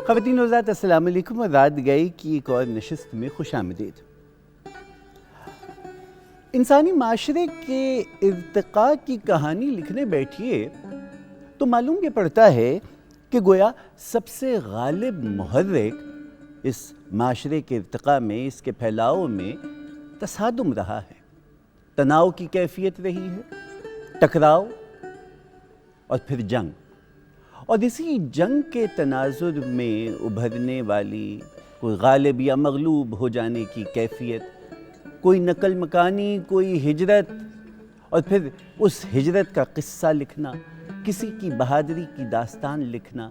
خواتین و حضرات السلام علیکم اور رات گئی کی ایک اور نشست میں خوش آمدید۔ انسانی معاشرے کے ارتقاء کی کہانی لکھنے بیٹھیے تو معلوم یہ پڑتا ہے کہ گویا سب سے غالب محرک اس معاشرے کے ارتقاء میں، اس کے پھیلاؤ میں تصادم رہا ہے، تناؤ کی کیفیت رہی ہے، ٹکراؤ اور پھر جنگ، اور اسی جنگ کے تناظر میں ابھرنے والی کوئی غالب یا مغلوب ہو جانے کی کیفیت، کوئی نقل مکانی، کوئی ہجرت، اور پھر اس ہجرت کا قصہ لکھنا، کسی کی بہادری کی داستان لکھنا۔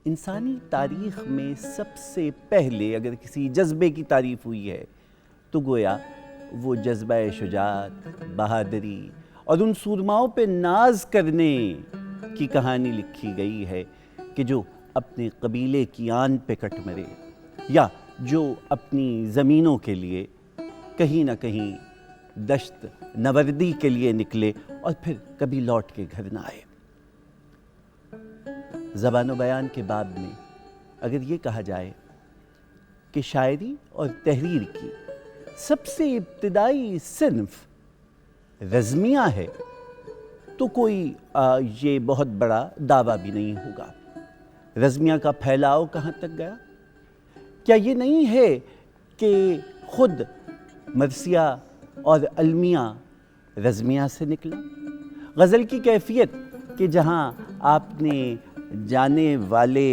انسانی تاریخ میں سب سے پہلے اگر کسی جذبے کی تعریف ہوئی ہے تو گویا وہ جذبہ شجاعت، بہادری اور ان سورماؤں پہ ناز کرنے کی کہانی لکھی گئی ہے کہ جو اپنے قبیلے کی آن پہ کٹ مرے، یا جو اپنی زمینوں کے لیے کہیں نہ کہیں دشت نوردی کے لیے نکلے اور پھر کبھی لوٹ کے گھر نہ آئے۔ زبان و بیان کے باب میں اگر یہ کہا جائے کہ شاعری اور تحریر کی سب سے ابتدائی صنف رزمیہ ہے تو کوئی یہ بہت بڑا دعویٰ بھی نہیں ہوگا۔ رزمیہ کا پھیلاؤ کہاں تک گیا؟ کیا یہ نہیں ہے کہ خود مرثیہ اور المیہ رزمیہ سے نکلا؟ غزل کی کیفیت کہ جہاں آپ نے جانے والے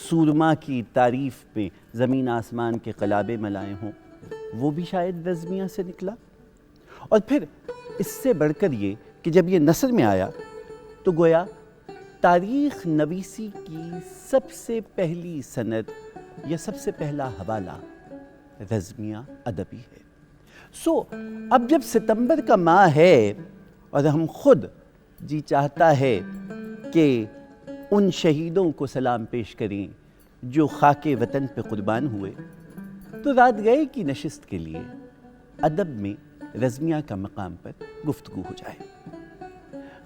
سورما کی تعریف میں زمین آسمان کے قلابے ملائے ہوں، وہ بھی شاید رزمیہ سے نکلا۔ اور پھر اس سے بڑھ کر یہ کہ جب یہ نثر میں آیا تو گویا تاریخ نویسی کی سب سے پہلی سند یا سب سے پہلا حوالہ رزمیہ ادبی ہے۔ اب جب ستمبر کا ماہ ہے اور ہم خود جی چاہتا ہے کہ ان شہیدوں کو سلام پیش کریں جو خاک وطن پہ قربان ہوئے، تو رات گئے کی نشست کے لیے ادب میں رزمیہ کا مقام پر گفتگو ہو جائے۔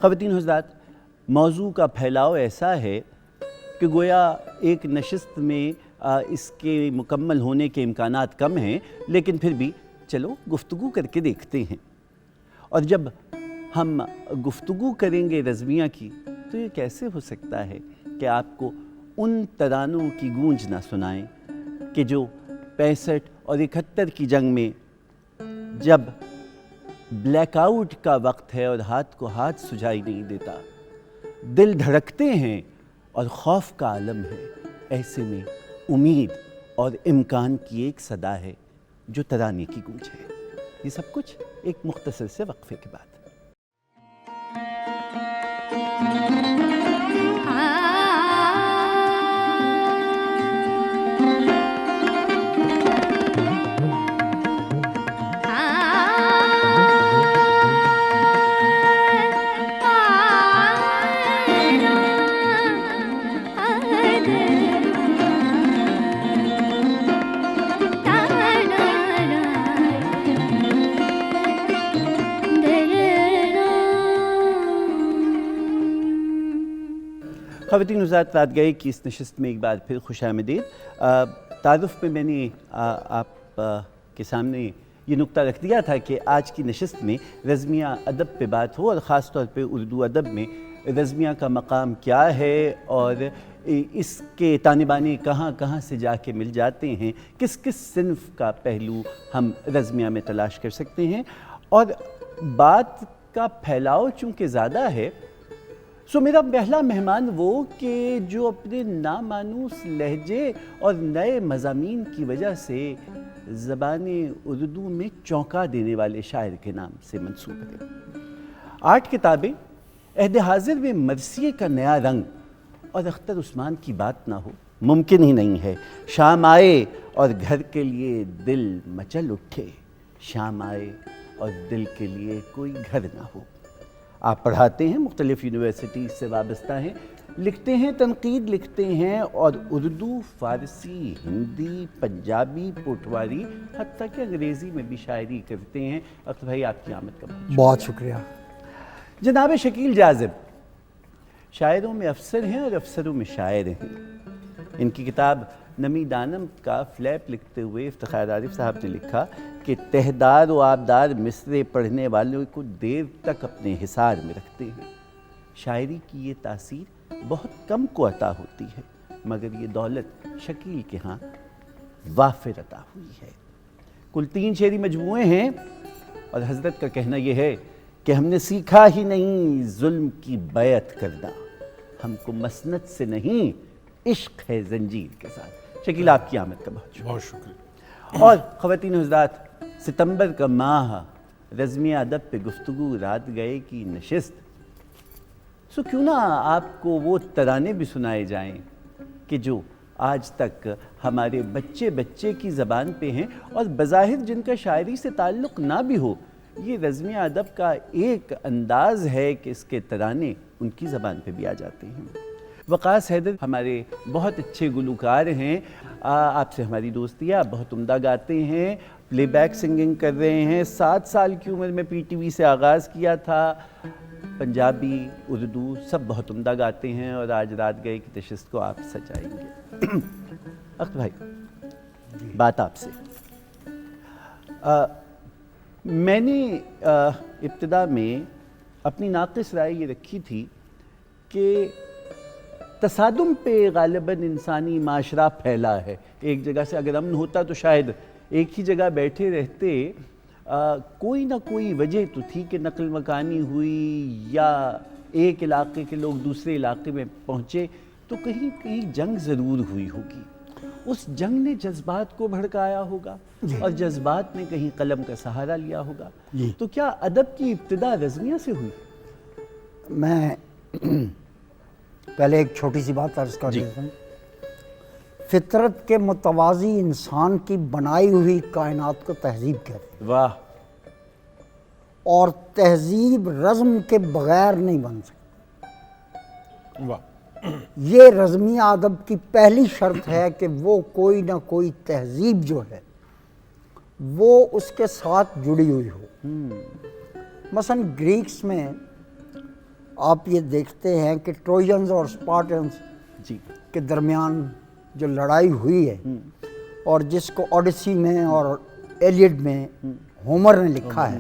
خواتین حضرات، موضوع کا پھیلاؤ ایسا ہے کہ گویا ایک نشست میں اس کے مکمل ہونے کے امکانات کم ہیں، لیکن پھر بھی چلو گفتگو کر کے دیکھتے ہیں۔ اور جب ہم گفتگو کریں گے رزمیہ کی تو یہ کیسے ہو سکتا ہے کہ آپ کو ان ترانوں کی گونج نہ سنائیں کہ جو 65 اور 71 کی جنگ میں جب بلیک آؤٹ کا وقت ہے اور ہاتھ کو ہاتھ سجائی نہیں دیتا، دل دھڑکتے ہیں اور خوف کا عالم ہے، ایسے میں امید اور امکان کی ایک صدا ہے جو ترانے کی گونج ہے۔ یہ سب کچھ ایک مختصر سے وقفے کے بعد۔ خواتین حضرات، رات گئے کی اس نشست میں ایک بار پھر خوش آمدید۔ تعارف میں نے آپ کے سامنے یہ نقطہ رکھ دیا تھا کہ آج کی نشست میں رزمیہ ادب پہ بات ہو، اور خاص طور پہ اردو ادب میں رزمیہ کا مقام کیا ہے اور اس کے تانے بانے کہاں کہاں سے جا کے مل جاتے ہیں، کس کس صنف کا پہلو ہم رزمیہ میں تلاش کر سکتے ہیں۔ اور بات کا پھیلاؤ چونکہ زیادہ ہے، میرا پہلا مہمان وہ کہ جو اپنے نامانوس لہجے اور نئے مضامین کی وجہ سے زبان اردو میں چونکا دینے والے شاعر کے نام سے منسوب ہے۔ 8 کتابیں، عہد حاضر میں مرثیے کا نیا رنگ اور اختر عثمان کی بات نہ ہو ممکن ہی نہیں ہے۔ شام آئے اور گھر کے لیے دل مچل اٹھے، شام آئے اور دل کے لیے کوئی گھر نہ ہو۔ آپ پڑھاتے ہیں، مختلف یونیورسٹیز سے وابستہ ہیں، لکھتے ہیں، تنقید لکھتے ہیں، اور اردو، فارسی، ہندی، پنجابی، پوٹواری، حتیٰ کہ انگریزی میں بھی شاعری کرتے ہیں۔ اختر بھائی، آپ کی آمد کا بہت شکریہ۔ جناب شکیل جاذب شاعروں میں افسر ہیں اور افسروں میں شاعر ہیں۔ ان کی کتاب نمی دانم کا فلیپ لکھتے ہوئے افتخار عارف صاحب نے لکھا کہ تہدار و آبدار مصرے پڑھنے والوں کو دیر تک اپنے حصار میں رکھتے ہیں. شاعری کی یہ تاثیر بہت کم کو عطا ہوتی ہے، مگر یہ دولت شکیل کے ہاں وافر عطا ہوئی ہے. کل 3 شعری مجموعے ہیں اور حضرت کا کہنا یہ ہے کہ ہم نے سیکھا ہی نہیں ظلم کی بیعت کرنا، ہم کو مسند سے نہیں عشق ہے زنجیر کے ساتھ. شکیل آپ کی آمد کا بہت شکریہ. اور خواتین و حضرات، ستمبر کا ماہ، رزمی ادب پہ گفتگو، رات گئے کی نشست. سو کیوں نہ آپ کو وہ ترانے بھی سنائے جائیں کہ جو آج تک ہمارے بچے بچے کی زبان پہ ہیں اور بظاہر جن کا شاعری سے تعلق نہ بھی ہو، یہ رزمی ادب کا ایک انداز ہے کہ اس کے ترانے ان کی زبان پہ بھی آ جاتے ہیں. وقاص حیدر ہمارے بہت اچھے گلوکار ہیں، آپ سے ہماری دوستی ہے، آپ بہت عمدہ گاتے ہیں، پلے بیک سنگنگ کر رہے ہیں. 7 سال کی عمر میں پی ٹی وی سے آغاز کیا تھا. پنجابی، اردو سب بہت عمدہ گاتے ہیں اور آج رات گئے کی نشست کو آپ سجائیں گے. اختر بھائی، بات آپ سے. میں نے ابتدا میں اپنی ناقص رائے یہ رکھی تھی کہ تصادم پہ غالباً انسانی معاشرہ پھیلا ہے. ایک جگہ سے اگر امن ہوتا تو شاید ایک ہی جگہ بیٹھے رہتے. کوئی نہ کوئی وجہ تو تھی کہ نقل مکانی ہوئی یا ایک علاقے کے لوگ دوسرے علاقے میں پہنچے تو کہیں کہیں جنگ ضرور ہوئی ہوگی. اس جنگ نے جذبات کو بھڑکایا ہوگا اور جذبات نے کہیں قلم کا سہارا لیا ہوگا. تو کیا ادب کی ابتدا رزمیہ سے ہوئی؟ میں پہلے ایک چھوٹی سی بات عرض کر دیتا ہوں. فطرت کے متوازی انسان کی بنائی ہوئی کائنات کو تہذیب کہتے ہیں. واہ. اور تہذیب رزم کے بغیر نہیں بن سکتی. واہ. یہ رزمی ادب کی پہلی شرط ہے کہ وہ کوئی نہ کوئی تہذیب جو ہے وہ اس کے ساتھ جڑی ہوئی ہو. مثلا گریکس میں آپ یہ دیکھتے ہیں کہ ٹروجنز اور اسپارٹنز کے درمیان جو لڑائی ہوئی ہے اور جس کو اوڈیسی میں اور ایلیڈ میں ہومر نے لکھا ہے،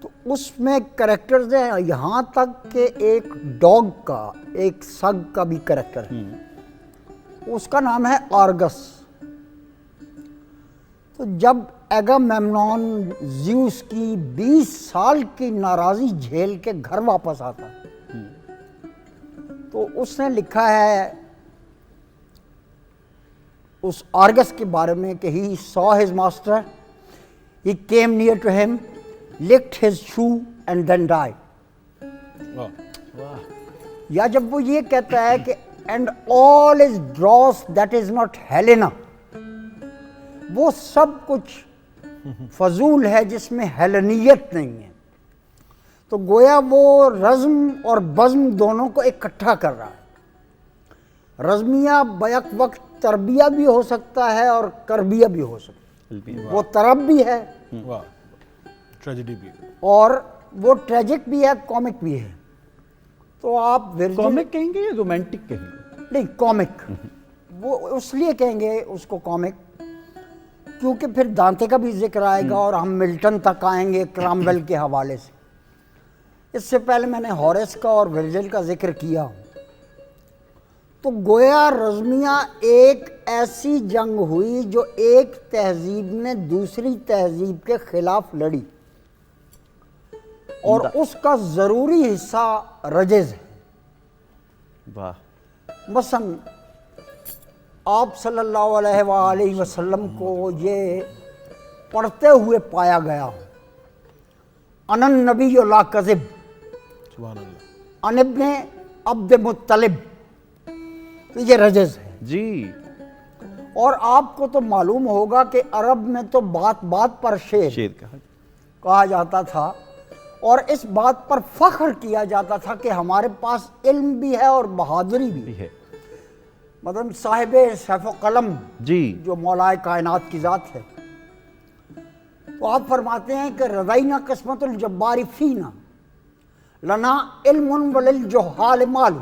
تو اس میں کریکٹرز ہیں یہاں تک کہ ایک ڈاگ کا، ایک سگ کا بھی کریکٹر ہے، اس کا نام ہے آرگس. تو جب ایگامیمنون زیوس کی 20 سال کی ناراضی جھیل کے گھر واپس آتا تو اس نے لکھا ہے اس آرگس کے بارے میں کہ he saw his master, he came near to him, licked his shoe and then died. یا جب وہ یہ کہتا ہے کہ and all is dross that is not Helena, وہ سب کچھ فضول ہے جس میں ہیلنیت نہیں ہے. تو گویا وہ رزم اور بزم دونوں کو اکٹھا کر رہا ہے. رزمیہ بیک وقت تربیہ بھی ہو سکتا ہے اور کربیہ بھی ہو سکتا ہے. وہ طرب بھی ہے ٹریجڈی بھی، اور وہ ٹریجک بھی ہے، کامک بھی ہے. تو آپ کامک کہیں گے یا رومانٹک کہیں گے؟ نہیں، کامک. وہ اس لیے کہیں گے اس کو کامک کیونکہ پھر دانتے کا بھی ذکر آئے گا اور ہم ملٹن تک آئیں گے کرامویل کے حوالے سے. اس سے پہلے میں نے ہاریس کا اور ورجل کا ذکر کیا ہوں. تو گویا رزمیہ ایک ایسی جنگ ہوئی جو ایک تہذیب نے دوسری تہذیب کے خلاف لڑی اور اس کا ضروری حصہ رجز ہے. واہ. مثلا آپ صلی اللہ علیہ وآلہ وسلم کو یہ پڑھتے ہوئے پایا گیا ان النبی لا کذب، سبحان اللہ، ان ابن عبد مطلب. تو یہ رجز ہے جی. اور آپ کو تو معلوم ہوگا کہ عرب میں تو بات بات پر شعر کہا جاتا تھا اور اس بات پر فخر کیا جاتا تھا کہ ہمارے پاس علم بھی ہے اور بہادری بھی ہے. مطلب صاحب سیف و قلم جی جو مولائے کائنات کی ذات ہے، تو آپ فرماتے ہیں کہ رضینا قسمت الجبار فینا لنا علم وللجہال مال.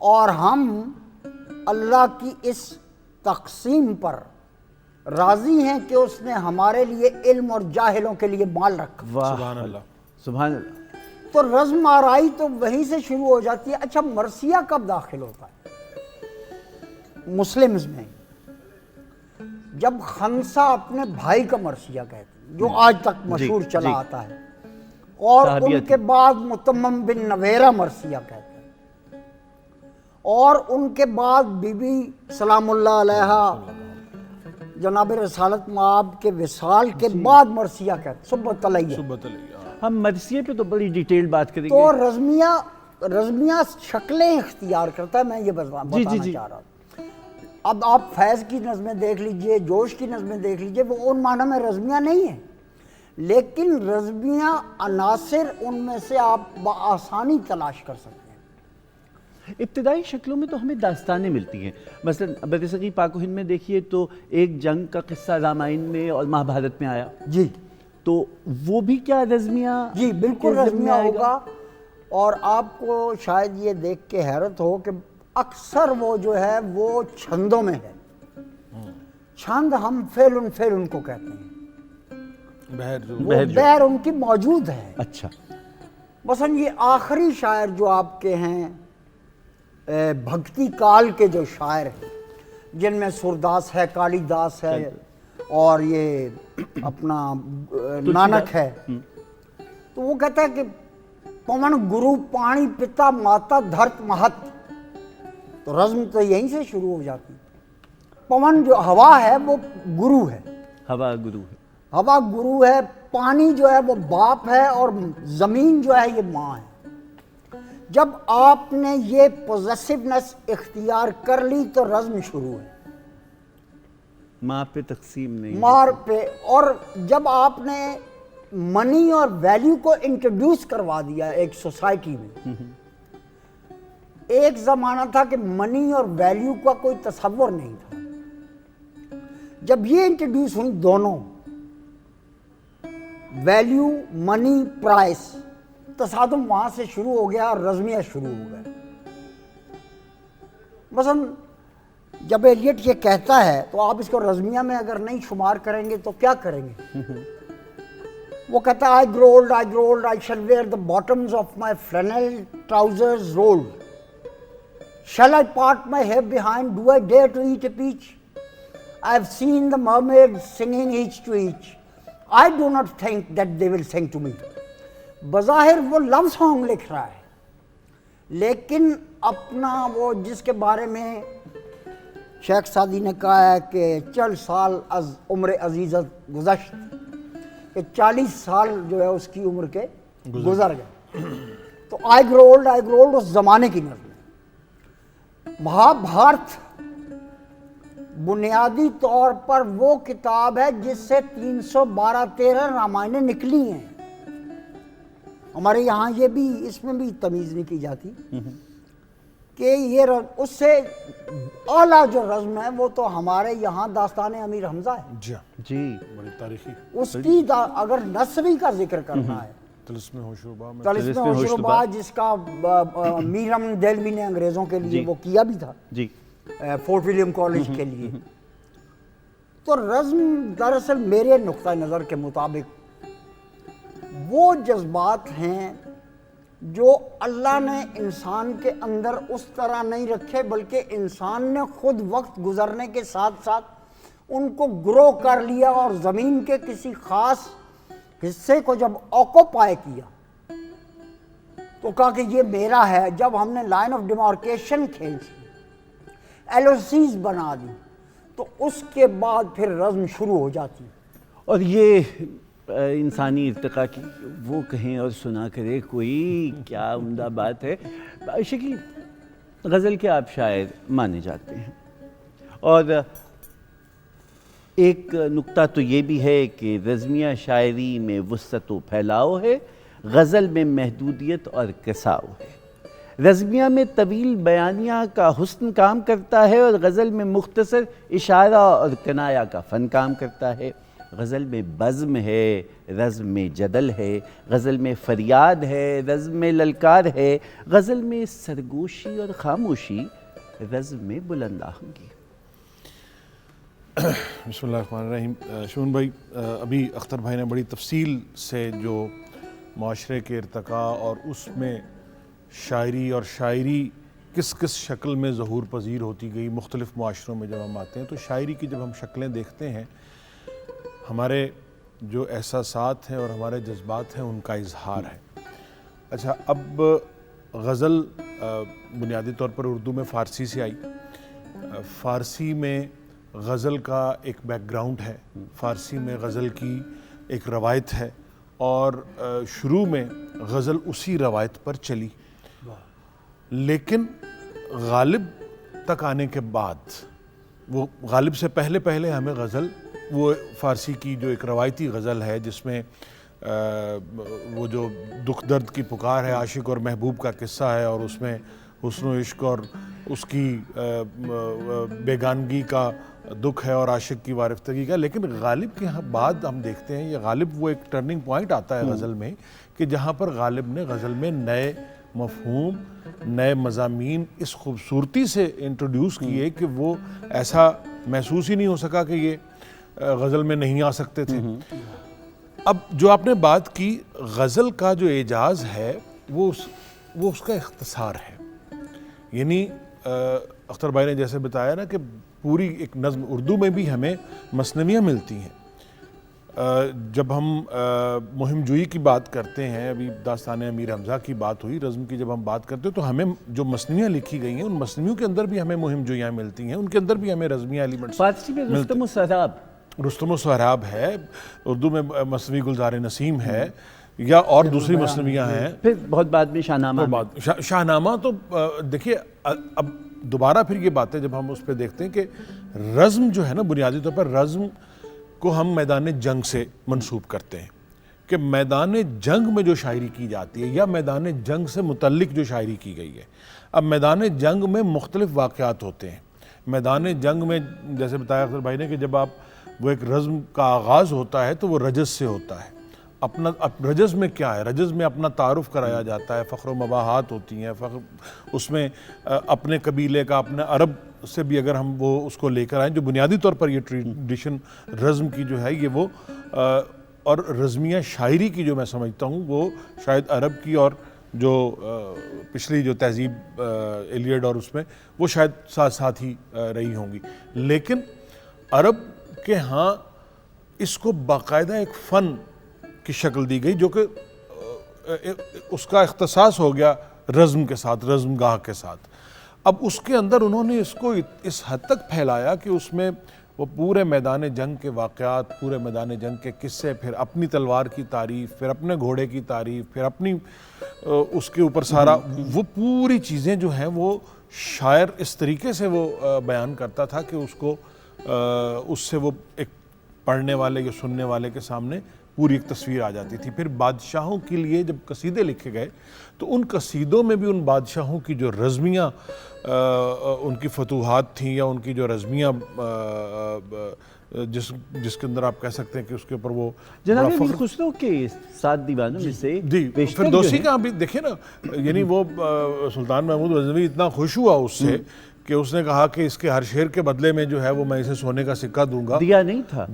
اور ہم اللہ کی اس تقسیم پر راضی ہیں کہ اس نے ہمارے لیے علم اور جاہلوں کے لیے مال رکھا. واہ سبحان اللہ. سبحان اللہ. تو رزم آرائی تو وہیں سے شروع ہو جاتی ہے. اچھا مرثیہ کب داخل ہوتا ہے مسلمز میں؟ جب خنسہ اپنے بھائی کا مرثیہ کہتے ہیں جو آج تک مشہور چلا آتا ہے, اور ان کے بعد متمم بن نویرہ مرثیہ کہتے ہیں, اور ان کے بعد بی بی سلام اللہ علیہا جناب رسالت مآب کے وصال کے بعد مرثیہ کہتے ہیں, سبت علیہ. سبت علیہ. ہم مرثیے پہ تو بڑی ڈیٹیل بات کریں گے. تو رزمیہ شکلیں اختیار کرتا ہے. میں یہ بتانا چاہ رہا ہوں. اب آپ فیض کی نظمیں دیکھ لیجئے, جوش کی نظمیں دیکھ لیجئے, وہ ان معنی میں رزمیہ نہیں ہیں, لیکن رزمیہ عناصر ان میں سے آپ بآسانی تلاش کر سکتے ہیں. ابتدائی شکلوں میں تو ہمیں داستانیں ملتی ہیں. مثلا برصغیر پاک و ہند میں دیکھیے تو ایک جنگ کا قصہ رامائن میں اور مہابھارت میں آیا. جی تو وہ بھی کیا رزمیہ؟ جی بالکل رزمیہ ہوگا. اور آپ کو شاید یہ دیکھ کے حیرت ہو کہ اکثر وہ جو ہے وہ چھندوں میں ہے. چھند ہم فعل کو کہتے ہیں, بہر ان کی موجود ہے. اچھا. مثلا یہ آخری شاعر جو آپ کے ہیں بھکتی کال کے جو شاعر ہیں, جن میں سرداس ہے, کالی داس ہے, اور یہ اپنا نانک ہے, تو وہ کہتا ہے کہ پون گرو پانی پتا ماتا دھرت مہت. تو رزم تو یہیں سے شروع ہو جاتی. پون جو ہوا ہے وہ گرو ہے, ہوا گرو ہے, ہوا گرو ہے. پانی جو ہے وہ باپ ہے, اور زمین جو ہے یہ ماں ہے. جب آپ نے یہ پوزیسونیس اختیار کر لی تو رزم شروع ہے. ماں پہ تقسیم نہیں, مار پہ. اور جب آپ نے منی اور ویلیو کو انٹروڈیوس کروا دیا ایک سوسائٹی میں, ایک زمانہ تھا کہ منی اور ویلیو کا کوئی تصور نہیں تھا. جب یہ انٹروڈیوس ہوئی دونوں, ویلیو منی پرائس, تصادم وہاں سے شروع ہو گیا اور رزمیہ شروع ہو گیا. مثلا جب ایلیٹ یہ کہتا ہے تو آپ اس کو رزمیہ میں اگر نہیں شمار کریں گے تو کیا کریں گے؟ وہ کہتا ہے I grow old, I shall wear the bottoms of my flannel trousers rolled. Shall I part my hair behind? Do I dare to eat a peach? I have seen the mermaids singing each to each. I do not think that they will sing to me. بظاہر وہ لو song لکھ رہا ہے, لیکن اپنا وہ جس کے بارے میں شیخ سعدی نے کہا ہے کہ 40 سال از عمر عزیزت گزشت, کہ 40 سال جو ہے اس کی عمر کے گزر گئے. تو I grow old اس زمانے کی نظم ہے. مہابھارت بنیادی طور پر وہ کتاب ہے جس سے 312 رامائنیں نکلی ہیں. ہمارے یہاں یہ بھی اس میں بھی تمیز نہیں کی جاتی کہ یہ اس سے اعلیٰ جو رزم ہے وہ تو ہمارے یہاں داستان امیر حمزہ ہے. جی بڑی تاریخی. اس کی اگر نثری کا ذکر کرنا ہے, طلسم ہوشربا میں طلسم ہوشربا جس کا میر امن دہلوی نے انگریزوں کے لیے وہ کیا بھی تھا, جی, فورٹ ولیم کالج کے لیے. تو رزم دراصل میرے نقطہ نظر کے مطابق وہ جذبات ہیں جو اللہ نے انسان کے اندر اس طرح نہیں رکھے, بلکہ انسان نے خود وقت گزرنے کے ساتھ ساتھ ان کو گرو کر لیا, اور زمین کے کسی خاص حصے کو جب آکوپائی کیا تو کہا کہ یہ میرا ہے. جب ہم نے لائن آف ڈیمارکیشن کھینچی, ایل او سیز بنا دی, تو اس کے بعد پھر رزم شروع ہو جاتی. اور یہ انسانی ارتقاء کی وہ کہیں اور سنا کرے کوئی, کیا عمدہ بات ہے. شکیل, غزل کے آپ شاعر مانے جاتے ہیں, اور ایک نکتہ تو یہ بھی ہے کہ رزمیہ شاعری میں وسعت و پھیلاؤ ہے, غزل میں محدودیت اور کساؤ ہے. رزمیہ میں طویل بیانیہ کا حسن کام کرتا ہے, اور غزل میں مختصر اشارہ اور کنایہ کا فن کام کرتا ہے. غزل میں بزم ہے، رزم میں جدل ہے، غزل میں فریاد ہے، رزم میں للکار ہے، غزل میں سرگوشی اور خاموشی، رزم میں بلند آہنگی۔ بسم اللہ الرحمن الرحیم۔ شون بھائی، ابھی اختر بھائی نے بڑی تفصیل سے جو معاشرے کے ارتقاء اور اس میں شاعری اور شاعری کس کس شکل میں ظہور پذیر ہوتی گئی مختلف معاشروں میں جب ہم آتے ہیں، تو شاعری کی جب ہم شکلیں دیکھتے ہیں، ہمارے جو احساسات ہیں اور ہمارے جذبات ہیں ان کا اظہار ہے۔ اچھا، اب غزل بنیادی طور پر اردو میں فارسی سے آئی۔ فارسی میں غزل کا ایک بیک گراؤنڈ ہے، فارسی میں غزل کی ایک روایت ہے، اور شروع میں غزل اسی روایت پر چلی، لیکن غالب تک آنے کے بعد، وہ غالب سے پہلے ہمیں غزل، وہ فارسی کی جو ایک روایتی غزل ہے جس میں وہ جو دکھ درد کی پکار ہے، عاشق اور محبوب کا قصہ ہے، اور اس میں حسن و عشق اور اس کی بیگانگی کا دکھ ہے اور عاشق کی وارفتگی کا، لیکن غالب کے بعد ہم دیکھتے ہیں یہ غالب وہ ایک ٹرننگ پوائنٹ آتا ہے غزل میں کہ جہاں پر غالب نے غزل میں نئے مفہوم، نئے مضامین اس خوبصورتی سے انٹروڈیوس کیے کہ وہ ایسا محسوس ہی نہیں ہو سکا کہ یہ غزل میں نہیں آ سکتے تھے۔ اب جو آپ نے بات کی غزل کا جو اعجاز ہے وہ اس کا اختصار ہے، یعنی اختر بھائی نے جیسے بتایا نا کہ پوری ایک نظم اردو میں بھی ہمیں مثنویاں ملتی ہیں۔ جب ہم مہم جوئی کی بات کرتے ہیں، ابھی داستان امیر حمزہ کی بات ہوئی، رزم کی جب ہم بات کرتے ہیں تو ہمیں جو مثنویاں لکھی گئی ہیں ان مثنویوں کے اندر بھی ہمیں مہم جوئیاں ملتی ہیں، ان کے اندر بھی ہمیں رزمیہ ایلیمنٹس فارسی میں رستم و سہراب، رستم و سہراب ہے، اردو میں مثنوی گلزار نسیم ہے، یا اور دوسری مثنویاں ہیں، پھر بہت بعد میں شاہنامہ شاہنامہ۔ تو دیکھیے اب دوبارہ پھر یہ باتیں جب ہم اس پہ دیکھتے ہیں کہ رزم جو ہے نا، بنیادی طور پر رزم کو ہم میدان جنگ سے منسوب کرتے ہیں کہ میدان جنگ میں جو شاعری کی جاتی ہے یا میدان جنگ سے متعلق جو شاعری کی گئی ہے۔ اب میدان جنگ میں مختلف واقعات ہوتے ہیں۔ میدان جنگ میں جیسے بتایا اختر بھائی نے کہ جب وہ ایک رزم کا آغاز ہوتا ہے تو وہ رجز سے ہوتا ہے۔ رجز میں کیا ہے؟ رجز میں اپنا تعارف کرایا جاتا ہے، فخر و مباحات ہوتی ہیں، اس میں اپنے قبیلے کا، اپنے عرب سے بھی اگر ہم وہ اس کو لے کر آئیں، جو بنیادی طور پر یہ ٹریڈیشن رزم کی جو ہے یہ وہ، اور رزمیہ شاعری کی جو میں سمجھتا ہوں وہ شاید عرب کی اور جو پچھلی جو تہذیب ایلیڈ اور اس میں وہ شاید ساتھ ساتھ ہی رہی ہوں گی، لیکن عرب کے ہاں اس کو باقاعدہ ایک فن کی شکل دی گئی جو کہ اس کا اختصاص ہو گیا رزم کے ساتھ، رزم گاہ کے ساتھ۔ اب اس کے اندر انہوں نے اس کو اس حد تک پھیلایا کہ اس میں وہ پورے میدان جنگ کے واقعات، پورے میدان جنگ کے قصے، پھر اپنی تلوار کی تعریف، پھر اپنے گھوڑے کی تعریف، پھر اپنی اس کے اوپر سارا وہ پوری چیزیں جو ہیں وہ شاعر اس طریقے سے وہ بیان کرتا تھا کہ اس سے وہ ایک پڑھنے والے یا سننے والے کے سامنے پوری ایک تصویر آ جاتی تھی۔ پھر بادشاہوں کے لیے جب قصیدے لکھے گئے تو ان قصیدوں میں بھی ان بادشاہوں کی جو رزمیہ ان کی فتوحات تھیں یا ان کی جو رزمیہ جس کے اندر آپ کہہ سکتے ہیں کہ اس کے اوپر وہ جناب امیر خسرو کے 7 دیوانوں میں سے فردوسی کا بھی دیکھیں نا، یعنی وہ سلطان محمود غزنوی اتنا خوش ہوا اس سے کہ اس نے کہا کہ اس کے ہر شعر کے بدلے میں جو ہے وہ میں اسے سونے کا سکہ دوں گا۔ دیا نہیں تھا،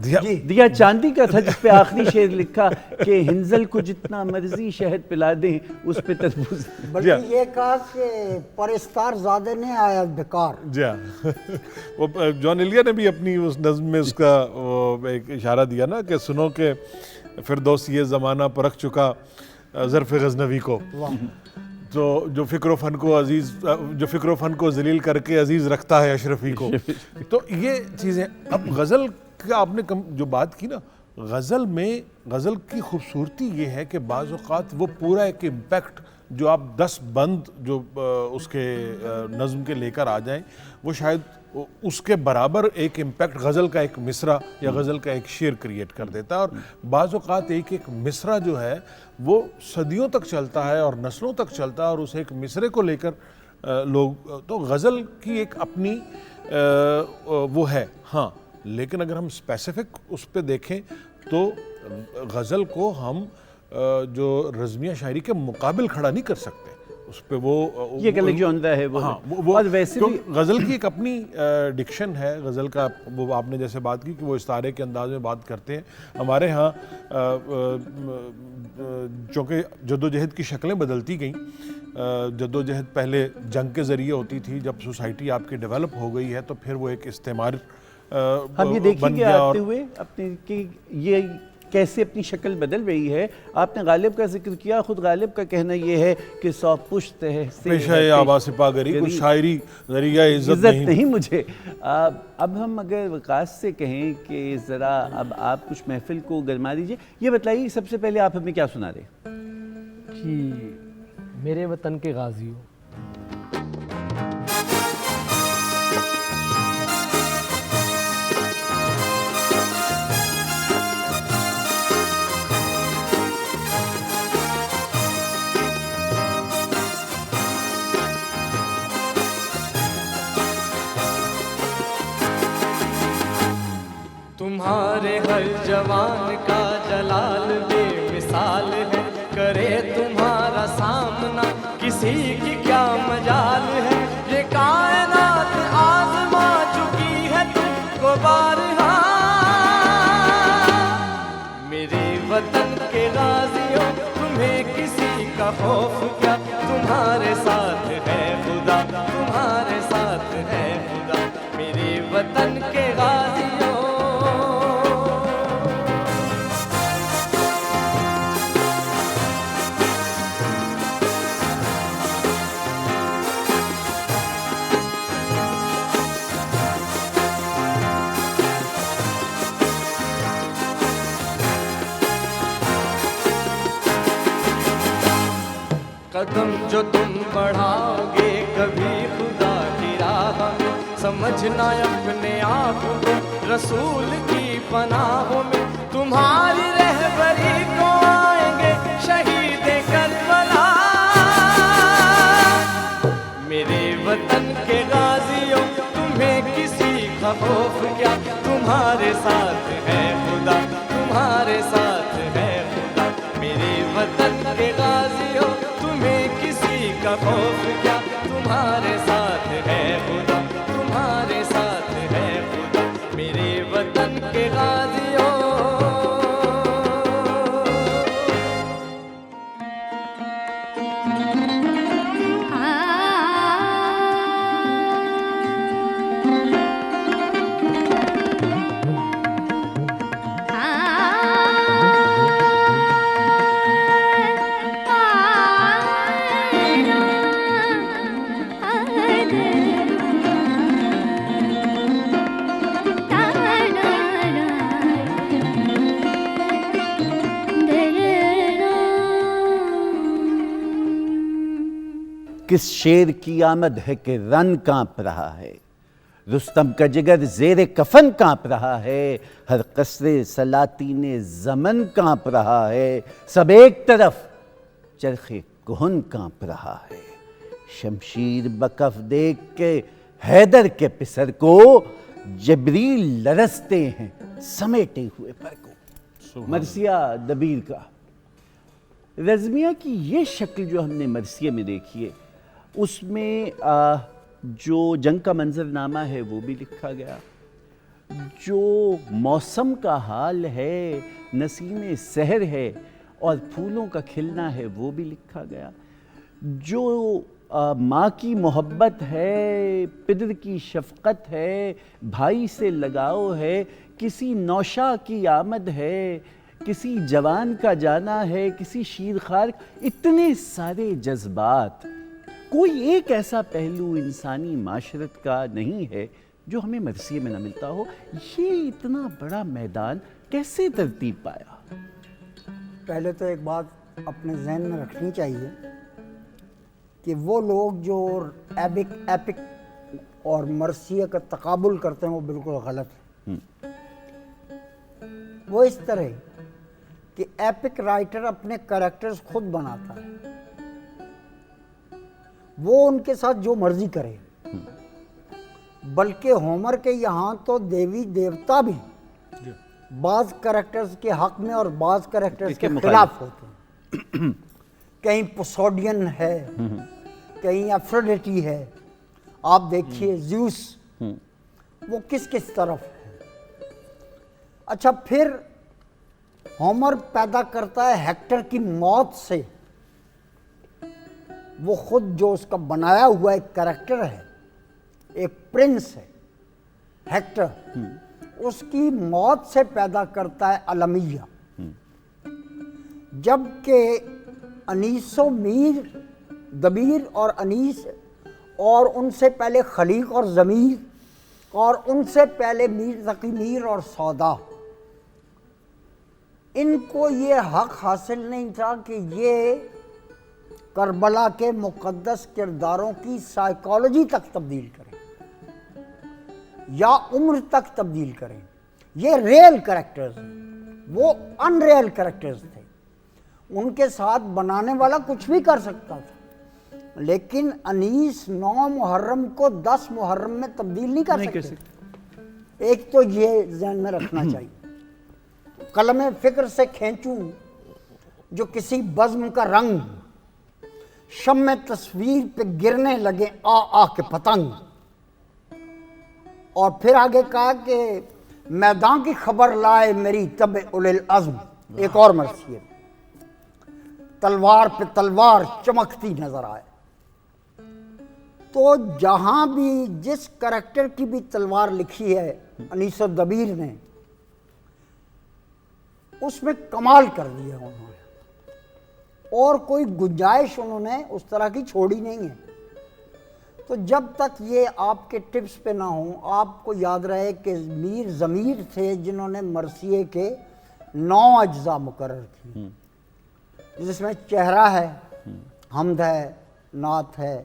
دیا چاندی کا تھا، جس پہ آخری شعر لکھا کہ ہنزل کو جتنا مرضی شہد پلا دیں اس پہ تربوز، بلکہ یہ کہا کہ پرستار زادے نے آیا بیکار۔ جی ہاں، وہ جان ایلیا نے بھی اپنی اس نظم میں اس کا ایک اشارہ دیا نا کہ سنو کہ فردوس یہ زمانہ پرکھ چکا ظرف غزنوی کو، تو جو فکر و فن کو ذلیل کر کے عزیز رکھتا ہے اشرفی کو۔ تو یہ چیزیں، اب غزل کا آپ نے جو بات کی نا، غزل کی خوبصورتی یہ ہے کہ بعض اوقات وہ پورا ایک امپیکٹ جو آپ 10 بند جو اس کے نظم کے لے کر آ جائیں، وہ شاید اس کے برابر ایک امپیکٹ غزل کا ایک مصرع یا غزل کا ایک شعر کریٹ کر دیتا ہے، اور بعض اوقات ایک مصرع جو ہے وہ صدیوں تک چلتا ہے اور نسلوں تک چلتا ہے، اور اس ایک مصرعے کو لے کر لوگ، تو غزل کی ایک اپنی وہ ہے۔ ہاں لیکن اگر ہم اسپیسیفک اس پہ دیکھیں تو غزل کو ہم جو رزمیہ شاعری کے مقابل کھڑا نہیں کر سکتے، اس پہ وہ یہ کہ الگ جانتا ہے وہ، اور ویسے بھی غزل کی ایک اپنی ڈکشن ہے غزل کا. وہ آپ نے جیسے بات کی کہ وہ استعارے کے انداز میں بات کرتے ہیں. ہمارے ہاں چونکہ جدوجہد کی شکلیں بدلتی گئیں، جدوجہد پہلے جنگ کے ذریعے ہوتی تھی، جب سوسائٹی آپ کی ڈیولپ ہو گئی ہے تو پھر وہ ایک استعمار ہم یہ دیکھیں گے آتے ہوئے اپنے کہ یہ کیسے اپنی شکل بدل رہی ہے. آپ نے غالب کا ذکر کیا، خود غالب کا کہنا یہ ہے کہ 100 پشت ہے پیشہ آبا سپاگری، کوئی شاعری ذریعہ عزت نہیں مجھے. اب ہم اگر وقاص سے کہیں کہ ذرا اب آپ کچھ محفل کو گرما دیجئے، یہ بتائیے سب سے پہلے آپ ہمیں کیا سنا رہے؟ کہ میرے وطن کے غازیوں. تمہارے ہر جوان کا جلال بے مثال ہے، کرے تمہارا سامنا کسی کی کیا مجال ہے. یہ کائنات آزما چکی ہے تم کو بارہا، میرے وطن کے غازیوں تمہیں کسی کا خوف کیا، تمہارے ساتھ ہے خدا، تمہارے ساتھ ہے خدا، میرے وطن کے غازیوں. قدم جو تم بڑھاؤ گے کبھی خدا کی راہ میں، سمجھنا اپنے آپ کو رسول کی پناہوں میں، تمہاری رہبری کو آئیں گے شہید کربلا، میرے وطن کے غازیوں تمہیں کسی کا خوف کیا، تمہارے ساتھ ہے خدا، تمہارے ساتھ ہے خدا، میرے وطن کے غازیوں تمہیں کسی کا خوف کیا، تمہارے ساتھ ہے خدا، تمہارے ساتھ ہے خدا، میرے وطن کے غازیوں. کس شیر کی آمد ہے کہ رن کانپ رہا ہے، رستم کا جگر زیر کفن کانپ رہا ہے، ہر قصر سلاطین زمن کانپ رہا ہے، سب ایک طرف چرخ کہن کانپ رہا ہے، شمشیر بکف دیکھ کے حیدر کے پسر کو جبریل لرزتے ہیں سمیٹے ہوئے پر کو. مرثیہ دبیر کا رزمیہ کی یہ شکل جو ہم نے مرثیہ میں دیکھی ہے، اس میں جو جنگ کا منظرنامہ ہے وہ بھی لکھا گیا، جو موسم کا حال ہے، نسیم سحر ہے اور پھولوں کا کھلنا ہے وہ بھی لکھا گیا، جو ماں کی محبت ہے، پدر کی شفقت ہے، بھائی سے لگاؤ ہے، کسی نوشا کی آمد ہے، کسی جوان کا جانا ہے، کسی شیرخوار، اتنے سارے جذبات. کوئی ایک ایسا پہلو انسانی معاشرت کا نہیں ہے جو ہمیں مرثیے میں نہ ملتا ہو. یہ اتنا بڑا میدان کیسے ترتیب پایا؟ پہلے تو ایک بات اپنے ذہن میں رکھنی چاہیے کہ وہ لوگ جو ایپک اور مرثیہ کا تقابل کرتے ہیں وہ بالکل غلط ہے. وہ اس طرح کہ ایپک رائٹر اپنے کریکٹرز خود بناتا ہے، وہ ان کے ساتھ جو مرضی کرے، بلکہ ہومر کے یہاں تو دیوی دیوتا بھی بعض کریکٹرز کے حق میں اور بعض کریکٹرز کے مخالف خلاف ہوتے ہیں. کہیں پوسوڈین ہے، کہیں ایفروڈیٹی ہے. آپ دیکھیے زیوس وہ کس کس طرف ہے. اچھا پھر ہومر پیدا کرتا ہے ہیکٹر کی موت سے. وہ خود جو اس کا بنایا ہوا ایک کریکٹر ہے، ایک پرنس ہے ہیکٹر، اس کی موت سے پیدا کرتا ہے المیہ. جبکہ انیس و میر، دبیر اور انیس، اور ان سے پہلے خلیق اور ضمیر، اور ان سے پہلے میر تقی میر اور سودا، ان کو یہ حق حاصل نہیں تھا کہ یہ کربلا کے مقدس کرداروں کی سائیکالوجی تک تبدیل کریں یا عمر تک تبدیل کریں. یہ ریئل کریکٹرز ہیں، وہ ان ریئل کریکٹرز تھے. ان کے ساتھ بنانے والا کچھ بھی کر سکتا تھا، لیکن انیس 9 محرم کو 10 محرم میں تبدیل نہیں کر سکتے. ایک تو یہ ذہن میں رکھنا چاہیے. قلم فکر سے کھینچوں جو کسی بزم کا رنگ، شمع تصویر پہ گرنے لگے آ آ کے پتنگ. اور پھر آگے کہا کہ میدان کی خبر لائے میری طبع اولِ العزم. ایک اور مرثی ہے، تلوار پہ تلوار چمکتی نظر آئے. تو جہاں بھی جس کریکٹر کی بھی تلوار لکھی ہے انیس و دبیر نے، اس میں کمال کر دیا انہوں نے، اور کوئی گنجائش انہوں نے اس طرح کی چھوڑی نہیں ہے. تو جب تک یہ آپ کے ٹپس پہ نہ ہوں، آپ کو یاد رہے کہ میر ضمیر تھے جنہوں نے مرثیے کے 9 اجزاء مقرر کی، جس میں چہرہ ہے، حمد ہے، نعت ہے،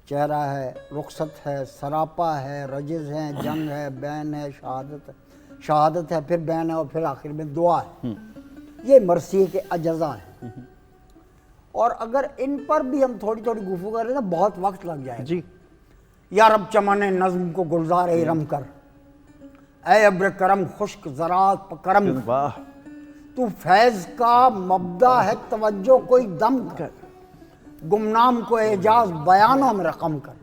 چہرہ ہے، رخصت ہے، سراپا ہے، رجز ہے، جنگ ہے، بین ہے، شہادت ہے، پھر بین ہے، اور پھر آخر میں دعا ہے. یہ مرثیے کے اجزاء ہیں. اور اگر ان پر بھی ہم تھوڑی تھوڑی گفتگو کریں تو بہت وقت لگ جائے. جی یا رب چمن نظم کو گلزار ارم کر، اے ابر کرم خشک زراعت کرم کر. واہ، تو فیض کا مبدا ہے توجہ کوئی دم کر، گمنام کو اعجاز بیانوں میں رقم کر.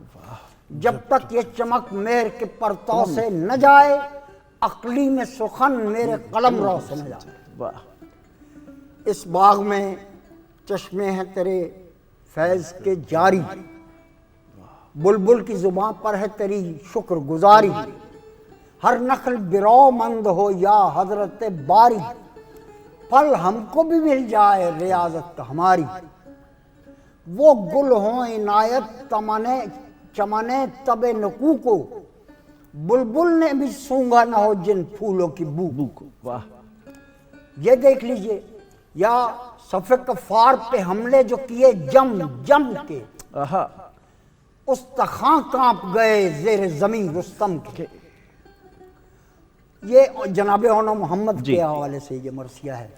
جب تک یہ چمک مہر کے پرتو سے نہ جائے، عقلی میں سخن میرے قلم رو سے نہ جائے. واہ، اس باغ میں چشمے ہیں تیرے فیض کے جاری، بلبل کی زبان پر ہے تیری شکر گزاری. ہر نخل برو مند ہو یا حضرت باری، پھل ہم کو بھی مل جائے ریاضت کا ہماری. وہ گل ہوں عنایت چمنے تب نکو کو، بلبل نے بھی سونگا نہ ہو جن پھولوں کی بو کو. واہ، یہ دیکھ لیجئے. یا صف کفار پہ حملے جو کیے جم کے، آہا، استخاں کانپ گئے زیر زمین رستم کے. یہ جناب اونا محمد کے حوالے سے یہ مرثیہ ہے.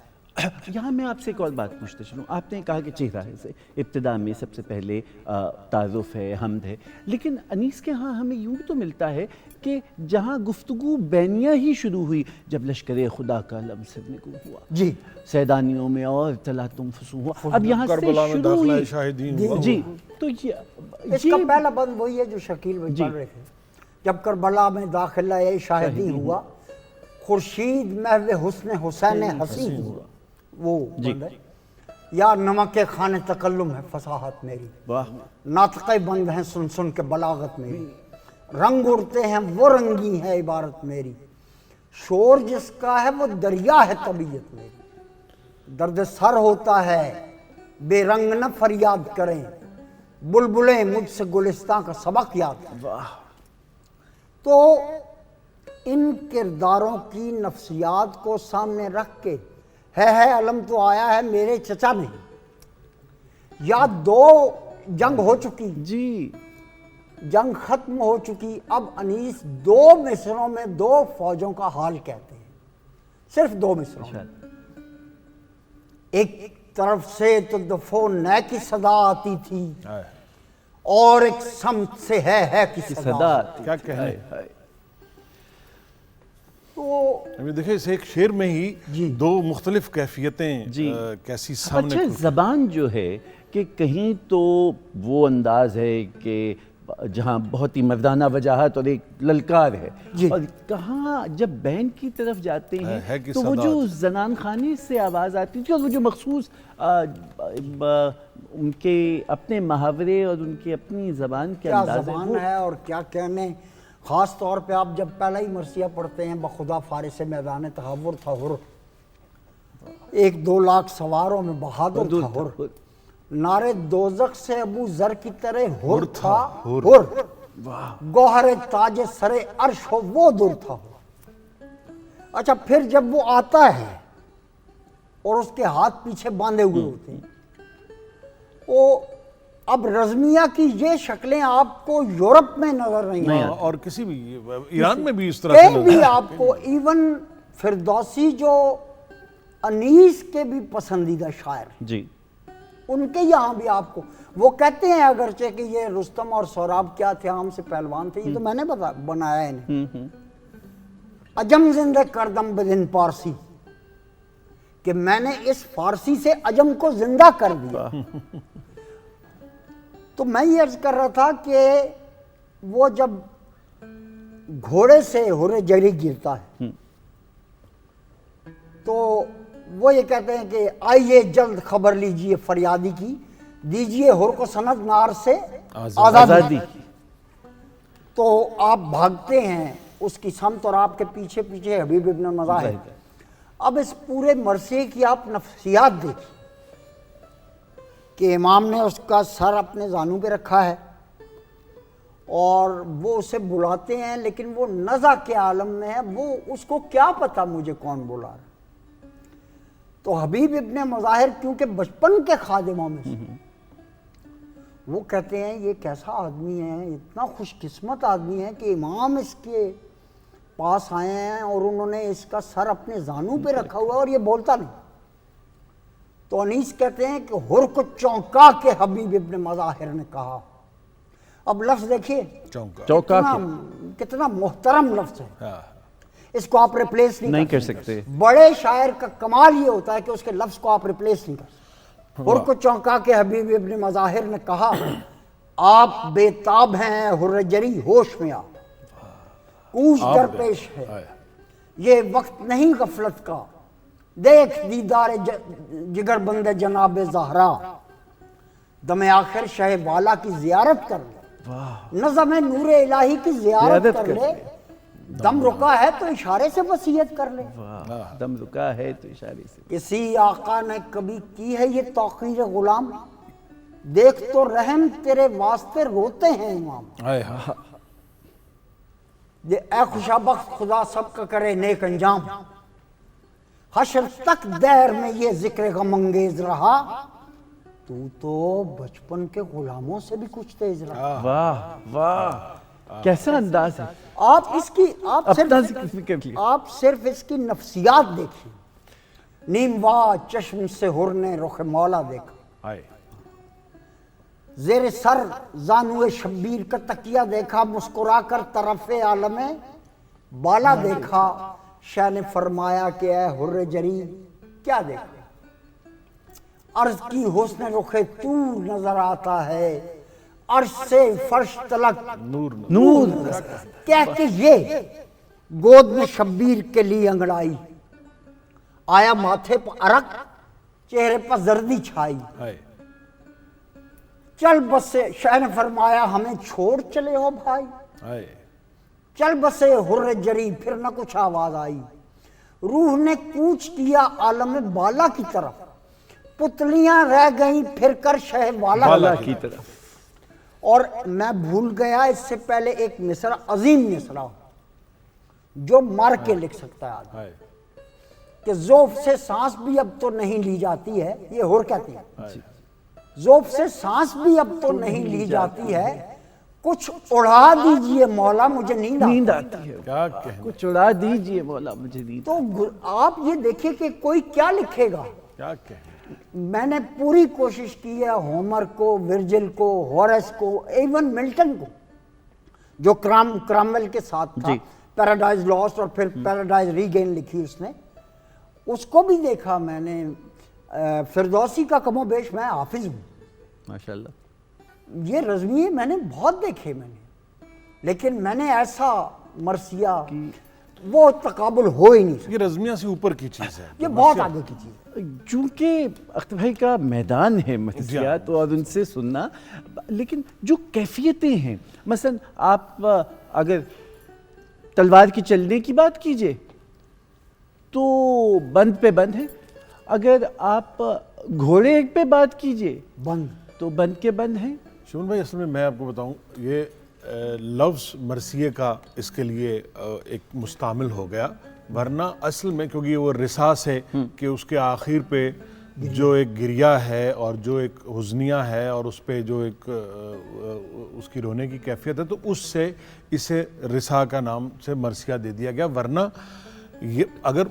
یہاں میں آپ سے ایک اور بات پوچھتے چلوں. آپ نے کہا کہ چہرہ سے ابتدا میں سب سے پہلے تعارف ہے، حمد ہے، لیکن انیس کے ہاں ہمیں یوں بھی تو ملتا ہے کہ جہاں گفتگو بینیہ ہی شروع ہوئی جب لشکر خدا کا علم سرنے کو ہوا، جی سیدانیوں میں اور تلا تم فسو ہوا، اب یہاں سے کربلا میں شروع داخلہ ہوئی. شاہدین جی ہوا. جی، تو اس کا پہلا بند وہی ہے جو شکیل بھائی پڑھ رہے تھے. جب کربلا میں داخلہ شاہدین ہوا، خورشید محو حسن حسین حسین ہوا، وہ بند ہے. یا نمک خانِ تکلم ہے فصاحت میری، واہ، ناطقے بند ہیں سن سن کے بلاغت میری. رنگ اڑتے ہیں وہ رنگی ہے عبارت میری، شور جس کا ہے وہ دریا ہے طبیعت میری. درد سر ہوتا ہے بے رنگ نہ فریاد کریں، بلبلیں مجھ سے گلستان کا سبق یاد کریں. واہ، تو ان کرداروں کی نفسیات کو سامنے رکھ کے ہے علم تو آیا ہے میرے چچا نے، یا 2 جنگ ہو چکی، جی، جنگ ختم ہو چکی. اب انیس 2 مصروں میں 2 فوجوں کا حال کہتے ہیں، صرف 2 مصروں میں. ایک طرف سے تو دفو نئے کی صدا آتی تھی، اور ایک سمت سے ہے کی صدا. صدا کیا کہنے. تو دیکھیں اس ایک شعر میں ہی دو مختلف کیفیتیں جی کیسی سامنے اچھا زبان جو ہے کہ کہیں تو وہ انداز ہے کہ جہاں بہت ہی مردانہ وجاہت اور ایک للکار ہے اور کہاں جب بینڈ کی طرف جاتے ہیں ہے کہ تو وہ جو زنان خانے سے آواز آتی تھی اور وہ جو مخصوص ان کے اپنے محاورے اور ان کی اپنی زبان کے کیا انداز زبان ہے اور کیا کہنے. خاص طور پہ آپ جب پہلا ہی مرثیہ پڑھتے ہیں بخدا فارس میدان تحور تھا ہر 1-2 لاکھ سواروں میں بہادر تھا ہر نعرے دوزخ سے ابو ذر کی طرح ہر تھا ہر گوہر تاج سر عرش ہو وہ در تھا ہر. اچھا پھر جب وہ آتا ہے اور اس کے ہاتھ پیچھے باندھے ہوئے ہوتے ہیں وہ اب رزمیہ کی یہ شکلیں آپ کو یورپ میں نظر نہیں آتی اور کسی بھی ایران میں بھی اس طرح سے بھی آپ کو ایون فردوسی جو انیس کے بھی پسندیدہ شاعر جی ان کے یہاں بھی آپ کو وہ کہتے ہیں اگرچہ کہ یہ رستم اور سوراب کیا تھے عام سے پہلوان تھے یہ تو میں نے بنایا انہیں عجم زندہ کردم بدن پارسی کہ میں نے اس فارسی سے عجم کو زندہ کر دیا. تو میں یہ عرض کر رہا تھا کہ وہ جب گھوڑے سے ہر جری گرتا ہے تو وہ یہ کہتے ہیں کہ آئیے جلد خبر لیجئے فریادی کی دیجئے ہر کو سند نار سے آزادی. تو آپ بھاگتے ہیں اس کی سمت اور آپ کے پیچھے پیچھے حبیب ابن مظاہر. اب اس پورے مرثیے کی آپ نفسیات دیکھیں کہ امام نے اس کا سر اپنے زانوں پہ رکھا ہے اور وہ اسے بلاتے ہیں لیکن وہ نزع کے عالم میں ہے وہ اس کو کیا پتا مجھے کون بلا رہا. تو حبیب ابن مظاہر کیونکہ بچپن کے خادموں میں سے وہ کہتے ہیں یہ کیسا آدمی ہے اتنا خوش قسمت آدمی ہے کہ امام اس کے پاس آئے ہیں اور انہوں نے اس کا سر اپنے زانوں پہ رکھا ہوا اور یہ بولتا نہیں. تو انیس کہتے ہیں کہ ہر کو چونکا کے حبیب ابن مظاہر نے کہا. اب لفظ دیکھیے چونکا کتنا محترم لفظ ہے اس کو آپ ریپلیس نہیں کر سکتے. بڑے شاعر کا کمال یہ ہوتا ہے کہ اس کے لفظ کو آپ ریپلیس نہیں کر سکتے. ہر کو چونکا کے حبیب ابن مظاہر نے کہا آپ بے تاب ہیں ہر جری ہوش میں آ کوش در پیش ہے یہ وقت نہیں غفلت کا دیکھ دیدار جگر بند جناب زہرا دم آخر شہ والا کی زیارت کر لے نظم نور الہی کی زیارت کر لے دم رکا ہے تو اشارے سے وصیت کر لے. دم رکا ہے تو اشارے سے. کسی آقا نے کبھی کی ہے یہ توقیر غلام دیکھ تو رحم تیرے واسطے روتے ہیں امام. اے خوشا بخت خدا سب کا کرے نیک انجام حشر تک دیر میں یہ ذکر غم انگیز رہا تو بچپن کے غلاموں سے بھی کچھ تیز رہا. واہ واہ کیسا انداز ہے. آپ صرف اس کی نفسیات دیکھیں. نیم واہ چشم سے ہر نے رخ مولا دیکھا زیر سر زانو شبیر کا تکیہ دیکھا مسکرا کر طرف عالم بالا دیکھا شاہ نے فرمایا کہ اے ہر جری کیا دیکھا عرض کی حسن رخ طور نظر آتا ہے عرش سے فرش تلک نور کہہ کہ یہ گود میں شبیر کے لیے انگڑائی آیا ماتھے پر عرق چہرے پر زردی چھائی چل بسے شاہ نے فرمایا ہمیں چھوڑ چلے ہو بھائی چل بسے ہر جری پھر نہ کچھ آواز آئی روح نے کوچ کیا عالم بالا کی طرف پتلیاں رہ گئیں پھر کر شہ والا کی طرف. اور میں بھول گیا اس سے پہلے ایک مصرع عظیم مصرع جو مار کے لکھ سکتا ہے آدمی کہ ذوف سے سانس بھی اب تو نہیں لی جاتی ہے. یہ ہور کہتے ہیں ذوف سے سانس بھی اب تو نہیں لی جاتی ہے کچھ اڑا دیجئے مولا مجھے نیند آتی ہے. کچھ اڑا دیجئے مولا مجھے نیند. تو آپ یہ دیکھیں کہ کوئی کیا لکھے گا. میں نے پوری کوشش کی ہے ہومر کو ورجل کو ہورس کو ایون ملٹن کو جو کرامویل کے ساتھ تھا پیراڈائز لاسٹ اور پھر پیراڈائز ریگین لکھی اس نے، اس کو بھی دیکھا میں نے. فردوسی کا کم و بیش میں حافظ ہوں. ماشاءاللہ. یہ رضویے میں نے بہت دیکھے میں نے، لیکن میں نے ایسا مرثیہ وہ تقابل ہو ہی نہیں سکتا. یہ رزمیہ سے اوپر کی چیز ہے، یہ بہت آگے کی چیز ہے. چونکہ اختر بھائی کا میدان ہے مرثیات اور ان سے سننا، لیکن جو کیفیتیں ہیں، مثلا آپ اگر تلوار کی چلنے کی بات کیجئے تو بند پہ بند ہے، اگر آپ گھوڑے پہ بات کیجئے بند تو بند کے بند ہیں. شمن بھائی اصل میں آپ کو بتاؤں، یہ لفظ مرثیے کا اس کے لیے ایک مستعمل ہو گیا، ورنہ اصل میں کیونکہ وہ رساس ہے کہ اس کے آخر پہ جو ایک گریہ ہے اور جو ایک حزنیہ ہے اور اس پہ جو ایک اس کی رونے کی کیفیت ہے، تو اس سے اسے رسا کا نام سے مرثیہ دے دیا گیا. ورنہ یہ اگر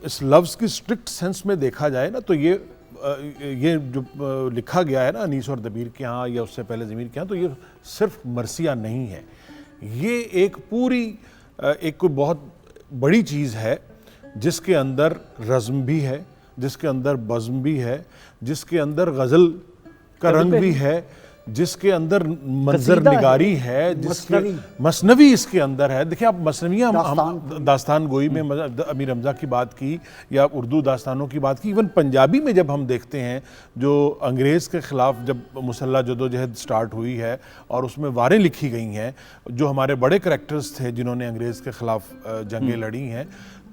اس لفظ کی اسٹرکٹ سینس میں دیکھا جائے نا، تو یہ جو لکھا گیا ہے نا انیس اور دبیر کے ہاں یا اس سے پہلے ضمیر کے ہاں، تو یہ صرف مرثیہ نہیں ہے، یہ ایک پوری ایک کوئی بہت بڑی چیز ہے جس کے اندر رزم بھی ہے، جس کے اندر بزم بھی ہے، جس کے اندر غزل کا رنگ بھی ہے، جس کے اندر منظر نگاری ہے، جس کے مثنوی اس کے اندر ہے. دیکھیں آپ مثنوی ہم داستان گوئی میں امیر حمزہ کی بات کی یا اردو داستانوں کی بات کی، ایون پنجابی میں جب ہم دیکھتے ہیں جو انگریز کے خلاف جب مسلح جدوجہد سٹارٹ ہوئی ہے اور اس میں واریں لکھی گئی ہیں، جو ہمارے بڑے کریکٹرز تھے جنہوں نے انگریز کے خلاف جنگیں لڑی ہیں،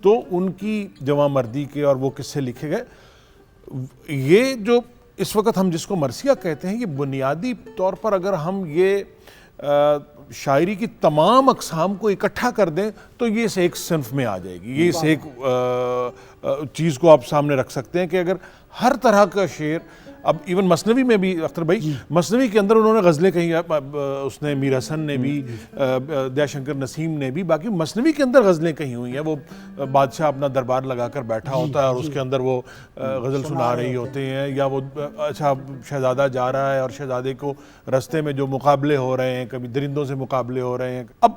تو ان کی جواں مردی کے اور وہ قصے لکھے گئے. یہ جو اس وقت ہم جس کو مرثیہ کہتے ہیں، یہ بنیادی طور پر اگر ہم یہ شاعری کی تمام اقسام کو اکٹھا کر دیں تو یہ اس ایک صنف میں آ جائے گی. یہ اس ایک چیز کو آپ سامنے رکھ سکتے ہیں کہ اگر ہر طرح کا شعر، اب ایون مثنوی میں بھی اختر بھائی مثنوی کے اندر انہوں نے غزلیں کہیں، اس نے میر حسن نے بھی، دیا شنکر نسیم نے بھی، باقی مثنوی کے اندر غزلیں کہیں ہوئی ہیں. وہ بادشاہ اپنا دربار لگا کر بیٹھا ہوتا ہے اور اس کے اندر وہ غزل سنا رہی ہوتے ہیں، یا وہ اچھا شہزادہ جا رہا ہے اور شہزادے کو رستے میں جو مقابلے ہو رہے ہیں، کبھی درندوں سے مقابلے ہو رہے ہیں. اب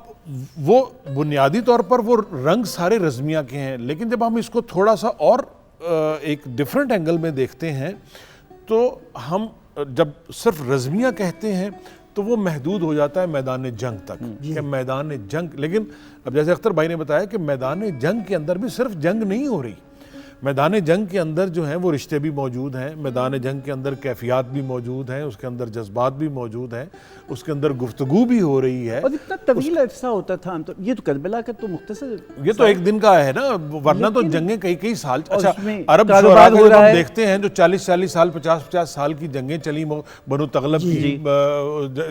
وہ بنیادی طور پر وہ رنگ سارے رزمیہ کے ہیں، لیکن جب ہم اس کو تھوڑا سا اور ایک ڈیفرنٹ اینگل میں دیکھتے ہیں تو ہم جب صرف رزمیہ کہتے ہیں تو وہ محدود ہو جاتا ہے میدان جنگ تک، کہ میدان جنگ. لیکن اب جیسے اختر بھائی نے بتایا کہ میدان جنگ کے اندر بھی صرف جنگ نہیں ہو رہی، میدان جنگ کے اندر جو ہیں وہ رشتے بھی موجود ہیں، میدان جنگ کے اندر کیفیات بھی موجود ہیں، اس کے اندر جذبات بھی موجود ہیں، اس کے اندر گفتگو بھی ہو رہی ہے. اور اتنا طویل عرصہ ہوتا تھا. یہ تو کربلا کا تو مختصر، یہ تو ایک دن کا ہے نا، ورنہ تو جنگیں کئی سال. اچھا عرب شعراء کو جب ہم دیکھتے ہیں جو 40 سال 50 سال کی جنگیں چلی، بنو تغلب کی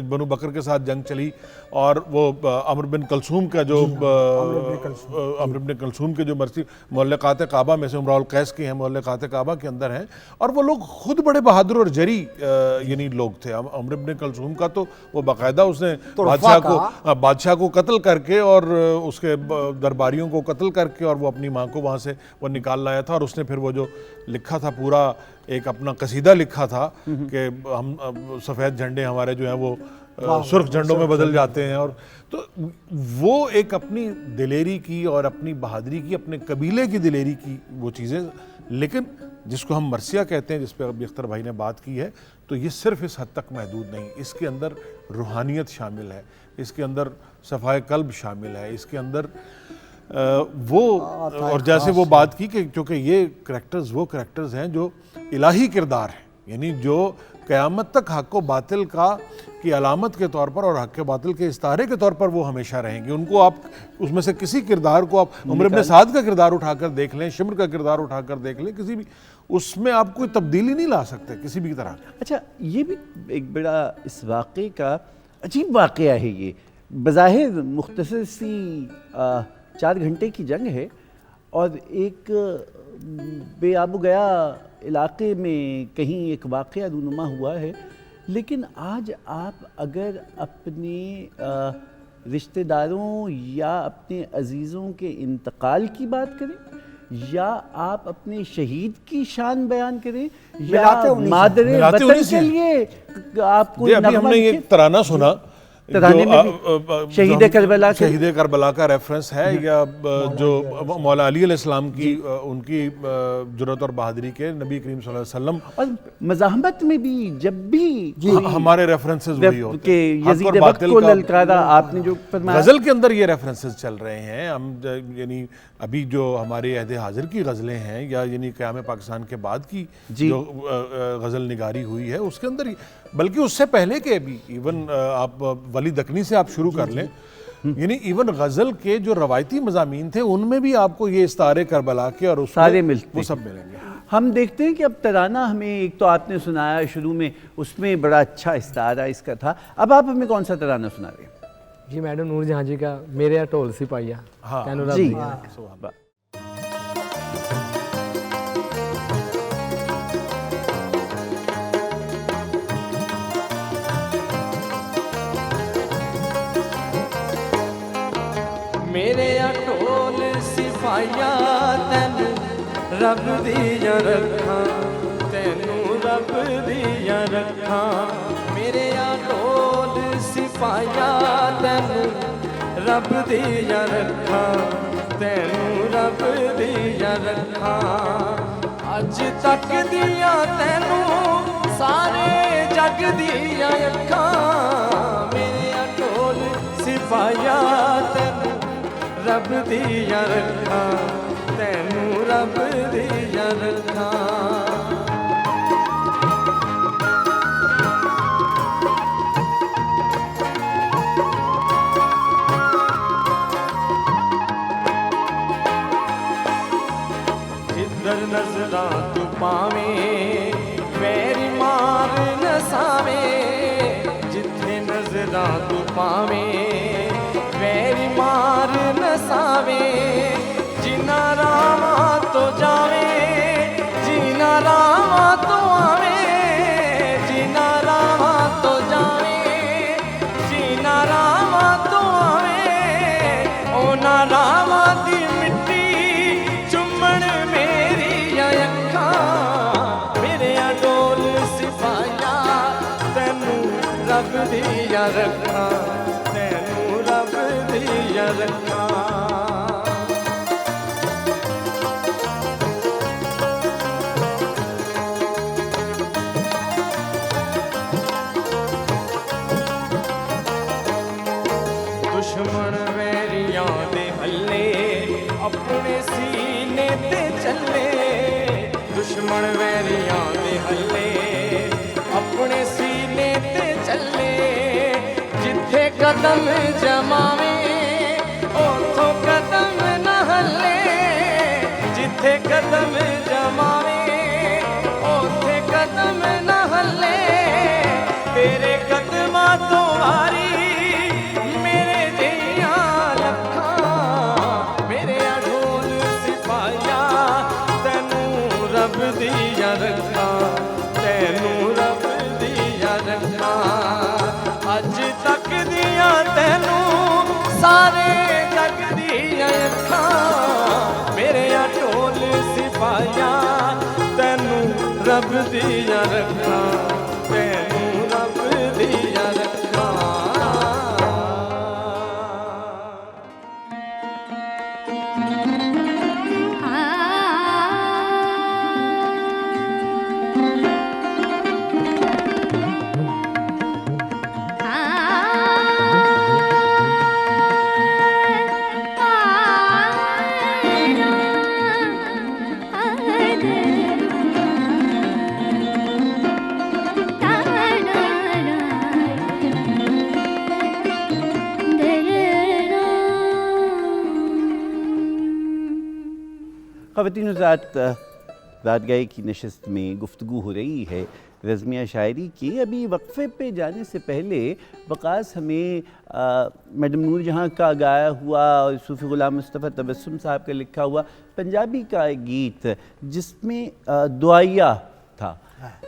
بنو بکر کے ساتھ جنگ چلی، اور وہ عمرو بن کلثوم کا جو عمرو بن کلثوم کے جو مرثی معلقات کعبہ میں سے عمرہ القیس کے ہیں، معلقات کعبہ کے اندر ہیں، اور وہ لوگ خود بڑے بہادر اور جری یعنی لوگ تھے. عمرو بن کلثوم کا تو وہ باقاعدہ اس نے بادشاہ کو قتل کر کے اور اس کے درباریوں کو قتل کر کے اور وہ اپنی ماں کو وہاں سے وہ نکال لایا تھا، اور اس نے پھر وہ جو لکھا تھا پورا ایک اپنا قصیدہ لکھا تھا کہ ہم سفید جھنڈے ہمارے جو ہیں وہ سرخ جھنڈوں میں بدل جاتے ہیں. اور تو وہ ایک اپنی دلیری کی اور اپنی بہادری کی، اپنے قبیلے کی دلیری کی وہ چیزیں. لیکن جس کو ہم مرثیہ کہتے ہیں، جس پہ ابھی اختر بھائی نے بات کی ہے، تو یہ صرف اس حد تک محدود نہیں. اس کے اندر روحانیت شامل ہے، اس کے اندر صفائے قلب شامل ہے، اس کے اندر وہ، اور جیسے وہ بات کی کہ چونکہ یہ کریکٹرز وہ کریکٹرز ہیں جو الہی کردار ہیں، یعنی جو قیامت تک حق و باطل کی علامت کے طور پر اور حق و باطل کے استعارے کے طور پر وہ ہمیشہ رہیں گے. ان کو آپ اس میں سے کسی کردار کو، آپ عمر بن سعد کا کردار اٹھا کر دیکھ لیں، شمر کا کردار اٹھا کر دیکھ لیں، کسی بھی اس میں آپ کوئی تبدیلی نہیں لا سکتے کسی بھی طرح. اچھا یہ بھی ایک بڑا اس واقعے کا عجیب واقعہ ہے. یہ بظاہر مختصر سی 4 گھنٹے کی جنگ ہے اور ایک بے آب و گیا علاقے میں کہیں ایک واقعہ رونما ہوا ہے، لیکن آج آپ اگر اپنے رشتہ داروں یا اپنے عزیزوں کے انتقال کی بات کریں، یا آپ اپنے شہید کی شان بیان کریں، یا مادر وطن کے لیے آپ کو ابھی ہم نے یہ ترانہ سنا ترانے میں بھی شہید کربلا کے شہید کربلا کا ریفرنس ہے، یا جو مولا علی علیہ السلام کی ان کی جرأت اور بہادری کے نبی کریم صلی اللہ علیہ وسلم، اور مزاحمت میں بھی جب بھی ہمارے ریفرنسز وہی ہوتے کہ ہیں، یزید وقت کو للکارا، آپ نے جو فرمایا غزل کے اندر یہ ریفرنسز چل رہے ہیں. ہم یعنی ابھی جو ہمارے عہد حاضر کی غزلیں ہیں، یا یعنی قیام پاکستان کے بعد کی جو غزل نگاری ہوئی ہے، اس کے اندر بلکہ اس سے پہلے کے بھی ایون آپ ولی دکنی سے آپ شروع کر لیں، یعنی ایون غزل کے جو روایتی مضامین تھے ان میں بھی آپ کو یہ استعارے کربلا کے اور اس سارے ملتے وہ سب ملیں گے. ہم دیکھتے ہیں کہ اب ترانہ ہمیں ایک تو آپ نے سنایا شروع میں، اس میں بڑا اچھا استعارہ اس کا تھا. اب آپ ہمیں کون سا ترانہ سنا رہے ہیں؟ جی میڈم نور جہاں جی کا میرے ڈھول سپاہیا. جی میرے ڈھول سپاہیا تینوں رب دیا رکھاں، تینوں رب دیا رکھاں. میرے ڈھول سپاہیا تینوں رب دیا رکھاں، تینوں رب دیا رکھاں. اج تک دیا تینوں سارے جگ دیا اکھاں. میرے ڈھول سپاہیا تینوں رب دیا رکھاں، تینوں رب دیا رکھاں. جدھر نظراں تو پاویں ویری مار نساویں، جتھے نظراں تو پاویں ویری مار نساویں. جنا راواں تو جاویں، جنا راواں تو آویں، جنا راواں تو جاویں، جنا راواں تو آویں. اونا راواں دی مٹی چومن میری اکھاں. میرے ڈھول سپاہیا تینوں رب دیا رکھاں، تینوں رب دیا رکھاں. دشمن ویریاں دے ہلے اپنے سینے تے چلے، دشمن ویریاں دے ہلے اپنے سینے تے چلے. جتھے قدم جماویں اوتھوں قدم نہ ہلے، جتھے قدم جماویں اوتھے قدم نہ ہلے. تیرے قدماں تو واری میرے جیاں لکھاں. میرے ڈھول سپاہیا تینوں رب دیا رکھاں، تینوں رب دیا رکھاں. اج تک دیا تینوں سارے جگ دیا اکھاں. میرے ڈھول سپاہیا تینوں رب دیا رکھاں، تینوں رب دیا رکھاں. خواتین حضرات، راتگاہ کی نشست میں گفتگو ہو رہی ہے رزمیہ شاعری کی. ابھی وقفے پہ جانے سے پہلے وقاص ہمیں میڈم نور جہاں کا گایا ہوا اور صوفی غلام مصطفیٰ تبسم صاحب کا لکھا ہوا پنجابی کا ایک گیت جس میں دعائیہ تھا،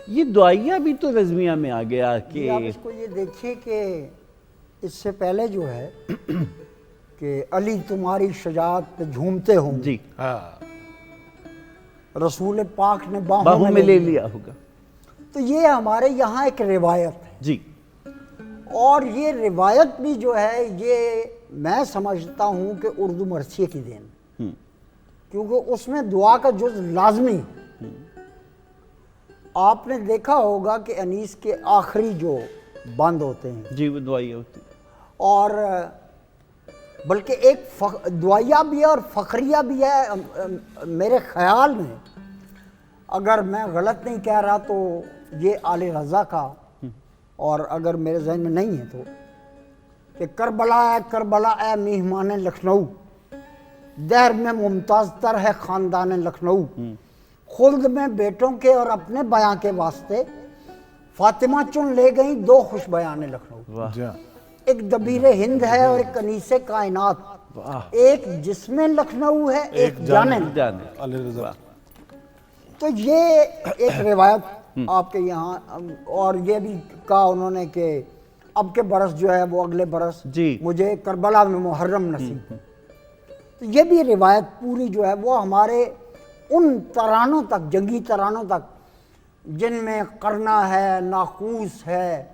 یہ دعائیہ بھی تو رزمیہ میں آ گیا کہ آپ اس کو یہ دیکھیے کہ اس سے پہلے جو ہے کہ علی تمہاری شجاعت پہ جھومتے ہوں، جی رسول پاک نے باہوں میں لے لیا ہوگا. تو یہ ہمارے یہاں ایک روایت ہے. جی اور یہ روایت بھی جو ہے یہ میں سمجھتا ہوں کہ اردو مرثیہ کی دین، کیونکہ اس میں دعا کا جز لازمی ہے۔ آپ نے دیکھا ہوگا کہ انیس کے آخری جو بند ہوتے ہیں جی وہ دعائیں ہوتی ہیں، اور بلکہ ایک دعائیہ بھی ہے اور فخریہ بھی ہے میرے خیال میں، اگر میں غلط نہیں کہہ رہا تو یہ آل رضا کا، اور اگر میرے ذہن میں نہیں ہے تو، کہ کربلا اے میہمان لکھنؤ، دہر میں ممتاز تر ہے خاندان لکھنؤ، خلد میں بیٹوں کے اور اپنے بیاں کے واسطے فاطمہ چن لے گئیں دو خوش بیان لکھنؤ۔ ایک دبیر ہند ہے اور ایک کنیس کائنات، ایک جسم لکھنؤ ہے ایک جانے۔ تو یہ ایک روایت آپ کے یہاں، اور یہ بھی کہا انہوں نے کہ اب کے برس جو ہے وہ اگلے برس مجھے کربلا میں محرم نصیب۔ تو یہ بھی روایت پوری جو ہے وہ ہمارے ان ترانوں تک، جنگی ترانوں تک، جن میں قرنا ہے، ناقوس ہے،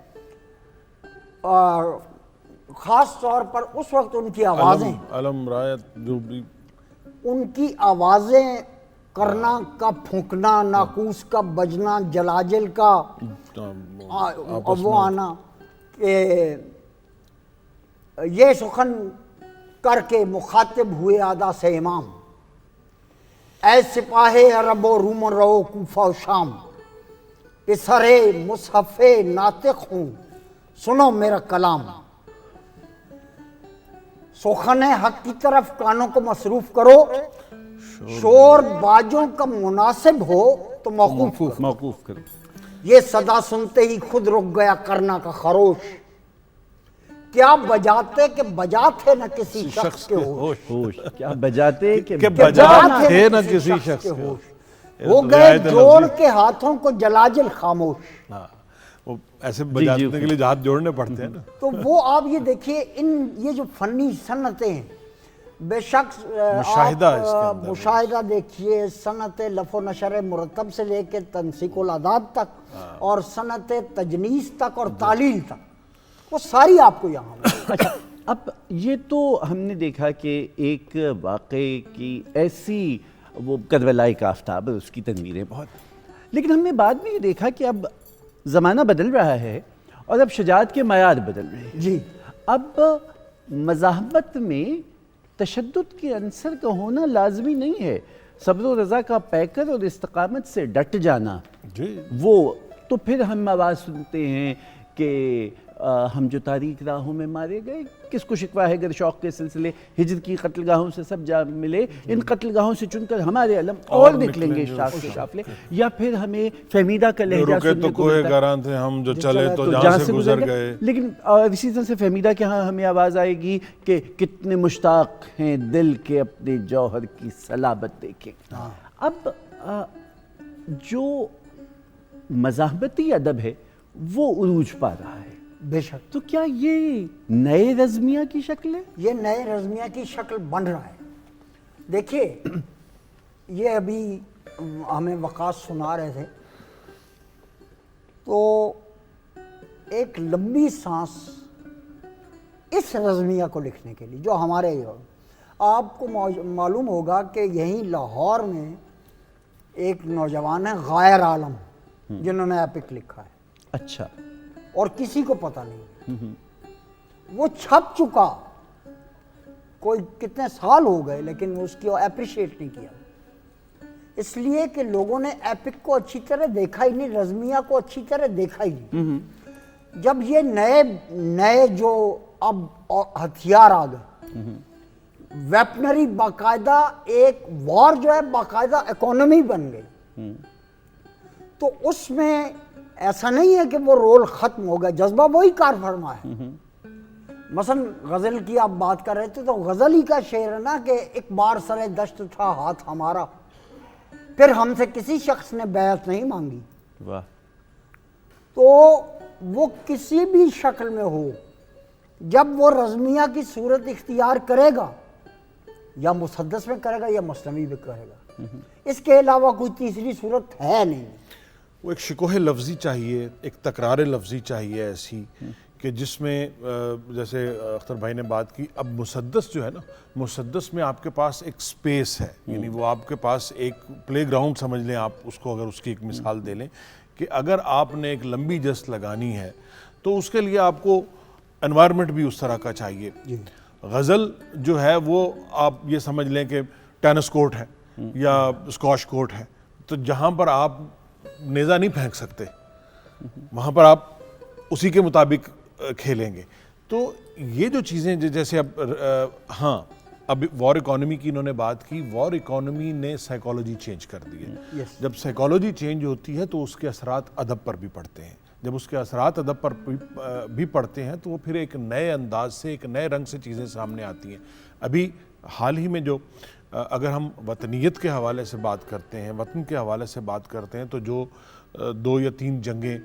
اور خاص طور پر اس وقت ان کی آوازیں، علم رایت جو بھی، ان کی آوازیں، کرنا کا پھونکنا، ناقوس کا بجنا، جلاجل کا وہ آنا، کہ یہ سخن کر کے مخاطب ہوئے آدھا سے امام، اے سپاہ عرب و روم رو کوفہ و شام، پسر مصحف ناطق ہوں سنو میرا کلام، سخن حق کی طرف کانوں کو مصروف کرو، شور باجوں کا مناسب ہو تو موقوف کرو، یہ صدا سنتے ہی خود رک گیا کرنا کا خروش، کیا بجاتے کہ بجاتے نہ کسی شخص کے ہوش، کیا بجاتے کہ بجاتے نہ کسی شخص کے ہوش، ہو گئے جوڑ کے ہاتھوں کو جلاجل خاموش۔ وہ ایسے بجانے کے لیے ہاتھ جوڑنے پڑتے ہیں نا۔ تو وہ آپ یہ دیکھیے، یہ جو فنی صنعتیں ہیں، بے شک آپ مشاہدہ دیکھیے، صنعت لف و نشر مرتب سے لے کے تنسیق الاداد تک، اور صنعت تجنیس تک اور تعلیل تک، وہ ساری آپ کو یہاں۔ اچھا، اب یہ تو ہم نے دیکھا کہ ایک واقعے کی ایسی وہ کربلائے کا آفتاب، اس کی تنویریں بہت، لیکن ہم نے بعد میں یہ دیکھا کہ اب زمانہ بدل رہا ہے اور اب شجاعت کے معیار بدل رہے ہیں۔ جی، اب مذاہبت میں تشدد کے عنصر کا ہونا لازمی نہیں ہے، صبر و رضا کا پیکر اور استقامت سے ڈٹ جانا، وہ تو پھر ہم آواز سنتے ہیں کہ ہم جو تاریک راہوں میں مارے گئے، کس کو شکوہ ہے گر شوق کے سلسلے، ہجر کی قتل گاہوں سے سب جا ملے، ان قتل گاہوں سے چن کر ہمارے علم اور نکلیں گے شاخ سے شافلے، یا پھر ہمیں فہمیدہ کا لہجہ سننے کو ملتا ہے، گران تھے ہم جو چلے تو جہاں سے گزر گئے، لیکن اسی طرح سے فہمیدہ کے ہاں ہمیں آواز آئے گی کہ کتنے مشتاق ہیں دل کے اپنے جوہر کی صلابت دیکھیں۔ اب جو مذاہبتی ادب ہے وہ عروج پا رہا ہے، بے شک۔ تو کیا یہ نئے رزمیہ کی شکل ہے؟ یہ نئے رزمیہ کی شکل بن رہا ہے۔ دیکھیے، یہ ابھی ہمیں وقاص سنا رہے تھے، تو ایک لمبی سانس اس رزمیہ کو لکھنے کے لیے، جو ہمارے آپ کو معلوم ہوگا کہ یہیں لاہور میں ایک نوجوان ہے غائر عالم، جنہوں نے ایپک لکھا ہے، اچھا، اور کسی کو پتہ نہیں، وہ چھپ چکا، کوئی کتنے سال ہو گئے، لیکن اس کی اپریشیٹ نہیں کیا، اس لیے کہ لوگوں نے ایپک کو اچھی طرح دیکھا ہی نہیں، رزمیہ کو اچھی طرح دیکھا ہی نہیں۔ جب یہ نئے جو اب ہتھیار آ گئے، ویپنری، باقاعدہ ایک وار جو ہے باقاعدہ اکانومی بن گئی، تو اس میں ایسا نہیں ہے کہ وہ رول ختم ہو گیا، جذبہ وہی کار فرما ہے۔ مثلا غزل کی آپ بات کر رہے تھے، تو غزل ہی کا شعر ہے نا کہ ایک بار سر دشت تھا ہاتھ ہمارا، پھر ہم سے کسی شخص نے بیعت نہیں مانگی۔ واہ، تو وہ کسی بھی شکل میں ہو، جب وہ رزمیہ کی صورت اختیار کرے گا، یا مسدس میں کرے گا یا مثنوی میں کرے گا، اس کے علاوہ کوئی تیسری صورت ہے نہیں۔ وہ ایک شکوہ لفظی چاہیے، ایک تکرار لفظی چاہیے ایسی کہ جس میں جیسے اختر بھائی نے بات کی، اب مسدس جو ہے نا، مسدس میں آپ کے پاس ایک سپیس ہے، یعنی وہ آپ کے پاس ایک پلے گراؤنڈ سمجھ لیں آپ اس کو، اگر اس کی ایک مثال دے لیں کہ اگر آپ نے ایک لمبی جسٹ لگانی ہے تو اس کے لیے آپ کو انوائرمنٹ بھی اس طرح کا چاہیے. غزل جو ہے وہ آپ یہ سمجھ لیں کہ ٹینس کورٹ ہے یا اسکواش کورٹ ہے، تو جہاں پر آپ نیزہ نہیں پھینک سکتے وہاں پر آپ اسی کے مطابق کھیلیں گے. تو یہ جو چیزیں جیسے اب ہاں اب وار اکانومی کی انہوں نے بات کی، وار اکانومی نے سائیکالوجی چینج کر دی ہے. جب سائیکالوجی چینج ہوتی ہے تو اس کے اثرات ادب پر بھی پڑتے ہیں. جب اس کے اثرات ادب پر بھی پڑتے ہیں تو وہ پھر ایک نئے انداز سے، ایک نئے رنگ سے چیزیں سامنے آتی ہیں. ابھی حال ہی میں جو اگر ہم وطنیت کے حوالے سے بات کرتے ہیں، وطن کے حوالے سے بات کرتے ہیں، تو جو 2 یا 3 جنگیں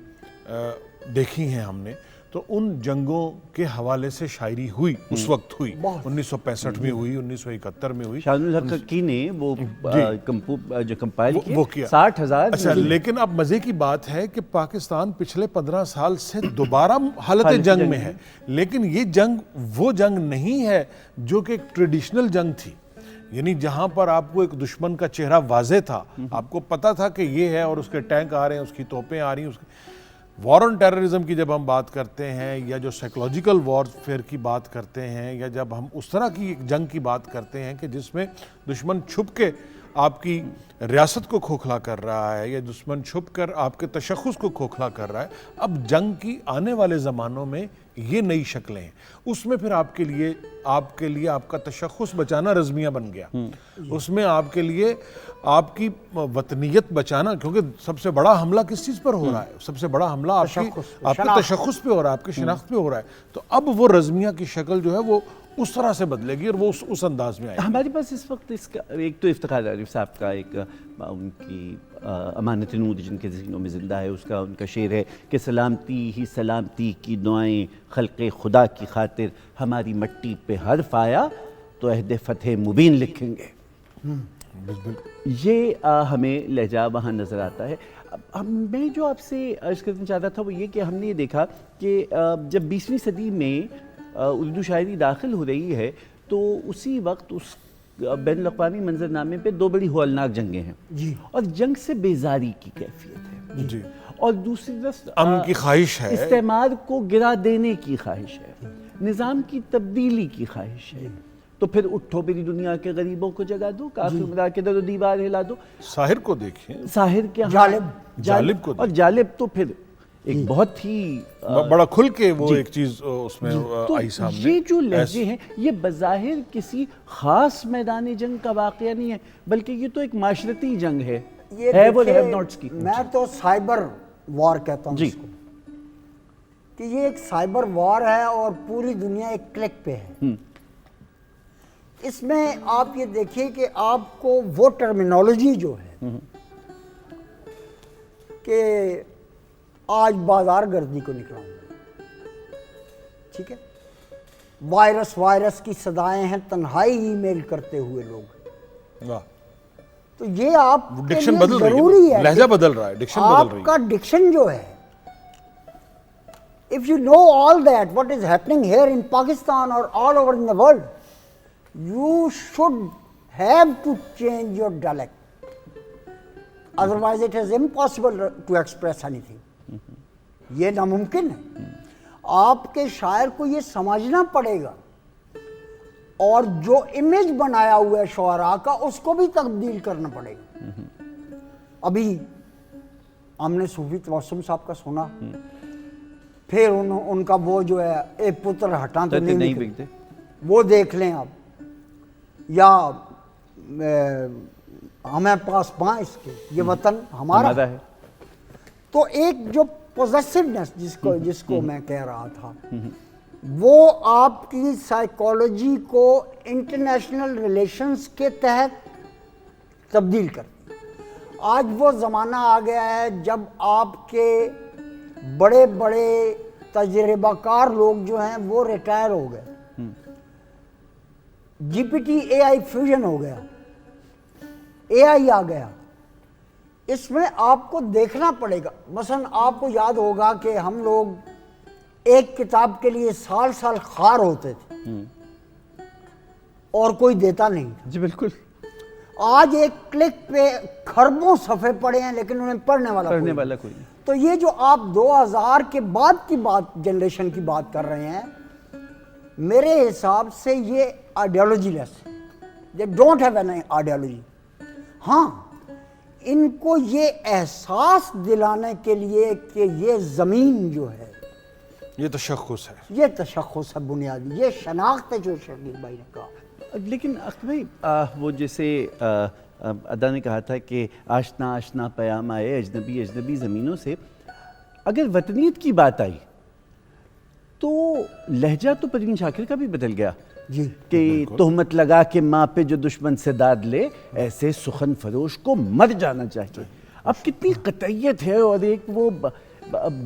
دیکھی ہیں ہم نے، تو ان جنگوں کے حوالے سے شاعری ہوئی، اس وقت ہوئی، 1965 میں ہوئی، 1971 میں ہوئی. شاہد الحق حقی نے وہ جو کمپائل وہ کیا 60,000. اچھا، لیکن اب مزے کی بات ہے کہ پاکستان پچھلے 15 سال سے دوبارہ حالت جنگ میں ہے، لیکن یہ جنگ وہ جنگ نہیں ہے جو کہ ایک ٹریڈیشنل جنگ تھی، یعنی جہاں پر آپ کو ایک دشمن کا چہرہ واضح تھا، آپ کو پتا تھا کہ یہ ہے اور اس کے ٹینک آ رہے ہیں، اس کی توپیں آ رہی ہیں. وار آن ٹیررزم کی جب ہم بات کرتے ہیں یا جو سائیکولوجیکل وارفیئر کی بات کرتے ہیں، یا جب ہم اس طرح کی ایک جنگ کی بات کرتے ہیں کہ جس میں دشمن چھپ کے آپ کی ریاست کو کھوکھلا کر رہا ہے یا دشمن چھپ کر آپ کے تشخص کو کھوکھلا کر رہا ہے، اب جنگ کی آنے والے زمانوں میں یہ نئی شکلیں ہیں. اس میں پھر آپ کے لیے آپ کا تشخص بچانا رزمیہ بن گیا. اس میں آپ کے لیے آپ کی وطنیت بچانا، کیونکہ سب سے بڑا حملہ کس چیز پر ہو رہا ہے؟ سب سے بڑا حملہ آپ کے تشخص پہ ہو رہا ہے، آپ کی شناخت پہ ہو رہا ہے. تو اب وہ رزمیہ کی شکل جو ہے وہ اس طرح سے بدلے گی اور وہ اس انداز میں آئے گی. ہمارے پاس اس وقت اس کا ایک تو افتخار عارف صاحب کا ایک ان کی امانت نود جن کے ذہنوں میں زندہ ہے، اس کا ان کا شعر ہے کہ سلامتی ہی سلامتی کی دعائیں خلق خدا کی خاطر، ہماری مٹی پہ حرف آیا تو عہد فتح مبین لکھیں گے. یہ ہمیں لہجہ وہاں نظر آتا ہے. میں جو آپ سے عرض کرنا چاہتا تھا وہ یہ کہ ہم نے یہ دیکھا کہ جب 20ویں صدی میں اردو شاعری داخل ہو رہی ہے تو اسی وقت اس بین الاقوامی منظرنامے پہ 2 بڑی ہولناک جنگیں ہیں، اور جنگ سے بیزاری کی کیفیت ہے، اور دوسری طرف امن کی خواہش ہے، استعمار کو گرا دینے کی خواہش ہے، نظام کی تبدیلی کی خواہش ہے. تو پھر اٹھو میری دنیا کے غریبوں کو جگا دو، کافر ملا کے در و دیوار ہلا دو. ساحر کو دیکھیں، ساحر کے جالب کو، اور جالب تو پھر ایک بہت ہی بڑا کھل کے وہ ایک چیز اس میں آئی سامنے. یہ جو لہجے ہیں یہ بظاہر کسی خاص میدان جنگ کا واقعہ نہیں ہے، بلکہ یہ تو ایک معاشرتی جنگ ہے، میں تو سائبر وار کہتا ہوں اس کو، کہ یہ ایک سائبر وار ہے اور پوری دنیا ایک کلک پہ ہے. اس میں آپ یہ دیکھیں کہ آپ کو وہ ٹرمینالوجی جو ہے کہ آج بازار گردی کو نکلا ہوں، ٹھیک ہے، وائرس کی صدائیں ہیں، تنہائی ای میل کرتے ہوئے لوگ. تو یہ آپ کے لیے ضروری ہے، لہجہ بدل رہا ہے، ڈکشن بدل رہی ہے. آپ کا ڈکشن جو ہے، if you know all that what is happening here in Pakistan or all over in the world, you should have to change your dialect, otherwise it is impossible to express anything. یہ ناممکن ہے. آپ کے شاعر کو یہ سمجھنا پڑے گا اور جو امیج بنایا ہوا ہے شعراء کا اس کو بھی تبدیل کرنا پڑے گا. ابھی ہم نے صوفی تبسم صاحب کا سنا، پھر ان کا وہ جو ہے اے پتر ہٹاں تو نہیں بکتے، وہ دیکھ لیں آپ، یا ہمیں پاس پاں اس کے، یہ وطن ہمارا ہے. تو ایک جو پوزیسونیس جس کو میں کہہ رہا تھا، وہ آپ کی سائیکالوجی کو انٹرنیشنل ریلیشنز کے تحت تبدیل کرتی. آج وہ زمانہ آ گیا ہے جب آپ کے بڑے بڑے تجربہ کار لوگ جو ہیں وہ ریٹائر ہو گئے، جی P T A I fusion ہو گیا، اے آئی آ گیا. اس میں آپ کو دیکھنا پڑے گا. مثلا آپ کو یاد ہوگا کہ ہم لوگ ایک کتاب کے لیے سال سال خار ہوتے تھے اور کوئی دیتا نہیں تھا. جی بالکل. آج ایک کلک پہ کھربوں صفحے پڑے ہیں لیکن انہیں پڑھنے والا کوئی نہیں. تو یہ جو آپ 2000 کے بعد کی بات جنریشن کی بات کر رہے ہیں, میرے حساب سے یہ آئیڈیالوجی لیس ہے. They don't have an ideology. ہاں, ان کو یہ احساس دلانے کے لیے کہ یہ زمین جو ہے یہ تشخص ہے, یہ تشخص ہے بنیادی, یہ شناخت ہے جو شکیل بھائی نے کہا. لیکن اختر بھائی, وہ جیسے ادا نے کہا تھا کہ آشنا آشنا پیام آئے اجنبی اجنبی زمینوں سے, اگر وطنیت کی بات آئی تو لہجہ تو پروین شاکر کا بھی بدل گیا. جی, کہ تہمت لگا کے ماں پہ جو دشمن سے داد لے, ایسے سخن فروش کو مر جانا چاہیے. اب کتنی قطعیت ہے اور ایک وہ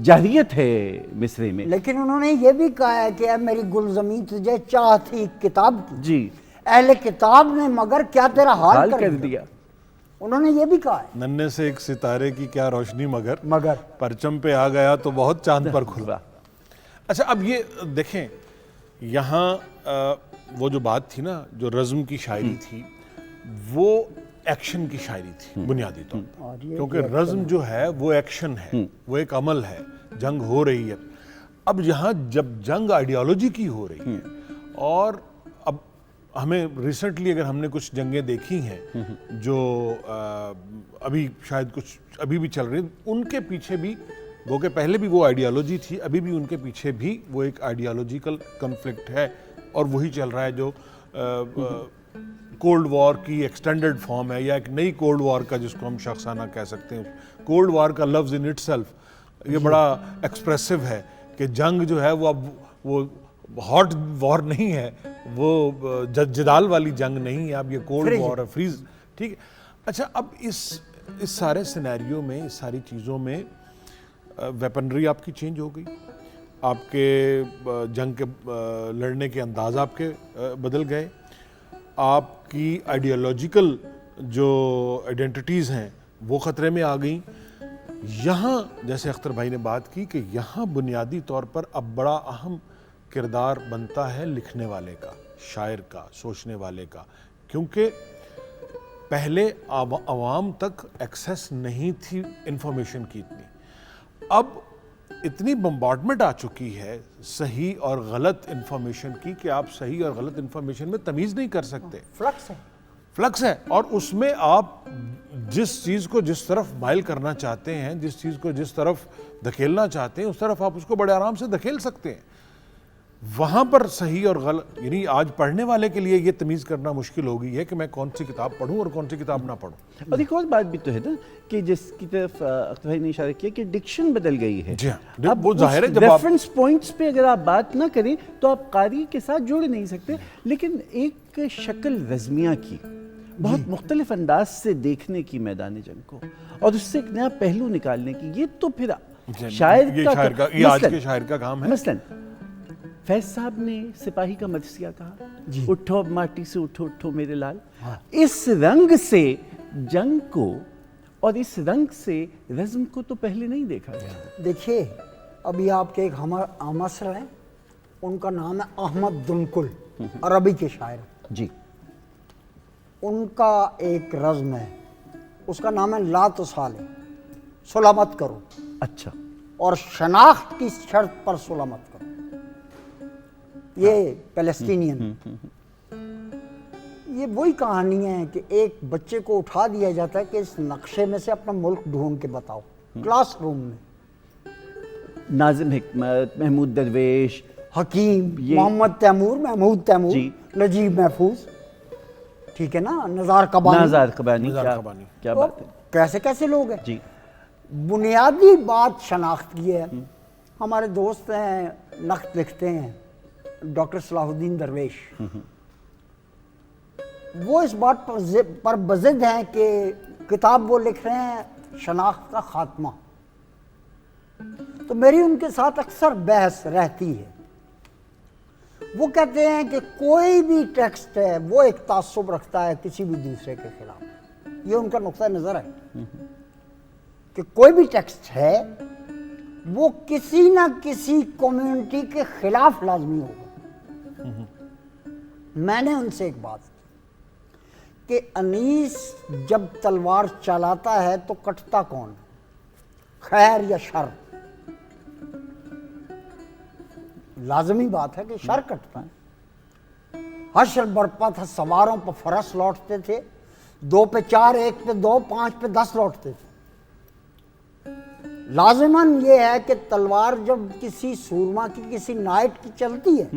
جاہریت ہے مصرے میں. لیکن انہوں نے یہ بھی کہا ہے کہ اے میری گل زمین تجھے چاہ تھی کتاب کی. جی, اہل کتاب نے مگر کیا تیرا حال کر دیا. انہوں نے یہ بھی کہا ہے, ننھے سے ایک ستارے کی کیا روشنی مگر پرچم پہ آ گیا تو بہت چاند پر کھلا. اچھا, اب یہ دیکھیں یہاں وہ جو بات تھی نا, جو رزم کی شاعری تھی وہ ایکشن کی شاعری تھی بنیادی طور پر, کیونکہ رزم جو ہے وہ ایکشن ہے, وہ ایک عمل ہے, جنگ ہو رہی ہے. اب یہاں جب جنگ آئیڈیالوجی کی ہو رہی ہے, اور اب ہمیں ریسنٹلی اگر ہم نے کچھ جنگیں دیکھی ہیں جو ابھی شاید کچھ ابھی بھی چل رہی ہیں, ان کے پیچھے بھی گو کہ پہلے بھی وہ آئیڈیالوجی تھی, ابھی بھی ان کے پیچھے بھی وہ ایک آئیڈیالوجیکل کنفلکٹ ہے, اور وہی چل رہا ہے جو کولڈ وار کی ایکسٹینڈڈ فارم ہے, یا ایک نئی کولڈ وار کا جس کو ہم شخصانہ کہہ سکتے ہیں. کولڈ وار کا لفظ ان اٹ سیلف یہ بڑا ایکسپریسو ہے کہ جنگ جو ہے وہ اب وہ ہاٹ وار نہیں ہے, وہ جدال والی جنگ نہیں ہے, اب یہ کولڈ وار ہے, فریز. ٹھیک ہے. اچھا, اب اس سارے سینیریو میں, اس ساری چیزوں میں ویپنری آپ کی چینج ہو گئی, آپ کے جنگ کے لڑنے کے انداز آپ کے بدل گئے, آپ کی آئیڈیالوجیکل جو آئیڈینٹیٹیز ہیں وہ خطرے میں آ گئیں. یہاں جیسے اختر بھائی نے بات کی کہ یہاں بنیادی طور پر اب بڑا اہم کردار بنتا ہے لکھنے والے کا, شاعر کا, سوچنے والے کا, کیونکہ پہلے عوام تک ایکسیس نہیں تھی انفارمیشن کی اتنی. اب اتنی بمبارڈمنٹ آ چکی ہے صحیح اور غلط انفارمیشن کی کہ آپ صحیح اور غلط انفارمیشن میں تمیز نہیں کر سکتے. فلکس ہے, اور اس میں آپ جس چیز کو جس طرف مائل کرنا چاہتے ہیں, جس چیز کو جس طرف دھکیلنا چاہتے ہیں, اس طرف آپ اس کو بڑے آرام سے دھکیل سکتے ہیں. وہاں پر صحیح اور غلط, یعنی آج پڑھنے والے کے لیے یہ تمیز کرنا مشکل ہو گئی ہے کہ میں کون سی کتاب پڑھوں اور کون سی کتاب نہ پڑھوں. اور ایک اور بات بھی تو ہے نا کہ جس کی طرف اختر بھائی نے اشارہ کیا کہ ڈکشن بدل گئی ہے. جی ہاں, وہ ظاہر ہے جب ریفرنس پوائنٹس پہ اگر آپ بات نہ کریں تو آپ قاری کے ساتھ جوڑ نہیں سکتے. لیکن ایک شکل رزمیہ کی بہت مختلف انداز سے دیکھنے کی میدان جنگ کو, اور اس سے ایک نیا پہلو نکالنے کی, یہ تو پھر شاعر کا کام ہے. مثلاً فیض صاحب نے سپاہی کا مرثیہ کہا, اٹھو ماٹی سے اٹھو اٹھو میرے لال. اس رنگ سے جنگ کو اور اس رنگ سے رزم کو تو پہلے نہیں دیکھا گیا. دیکھیے, ابھی آپ کے ایک ہمسر ہیں, ان کا نام ہے احمد دنکل, عربی کے شاعر. جی, ان کا ایک رزم ہے, اس کا نام ہے لا تسالے, صلح مت کرو. اچھا, اور شناخت کی شرط پر صلح مت کرو. یہ پیلسٹینین, یہ وہی کہانی ہے کہ ایک بچے کو اٹھا دیا جاتا ہے کہ اس نقشے میں سے اپنا ملک ڈھونڈ کے بتاؤ, کلاس روم میں. ناظم حکمت, محمود درویش, حکیم, محمد محمود نجیب محفوظ, ٹھیک ہے نا, نزار قبانی, کیا بات ہے, کیسے کیسے لوگ ہیں. جی, بنیادی بات شناخت کی ہے. ہمارے دوست ہیں, نقد لکھتے ہیں, ڈاکٹر صلاح الدین درویش, وہ اس بات پر بضد ہیں کہ کتاب وہ لکھ رہے ہیں شناخت کا خاتمہ. تو میری ان کے ساتھ اکثر بحث رہتی ہے. وہ کہتے ہیں کہ کوئی بھی ٹیکسٹ ہے وہ ایک تعصب رکھتا ہے کسی بھی دوسرے کے خلاف. یہ ان کا نقطہ نظر ہے کہ کوئی بھی ٹیکسٹ ہے وہ کسی نہ کسی کمیونٹی کے خلاف لازمی ہوگا. میں نے ان سے ایک بات کی کہ انیس جب تلوار چلاتا ہے تو کٹتا کون ہے, خیر یا شر؟ لازمی بات ہے کہ شر کٹتا ہے. حشر برپا تھا, سواروں پر فرس لوٹتے تھے, 2 پہ 4, 1 پہ 2, 5 پہ 10 لوٹتے تھے. لازماً یہ ہے کہ تلوار جب کسی سورما کی, کسی نائٹ کی چلتی ہے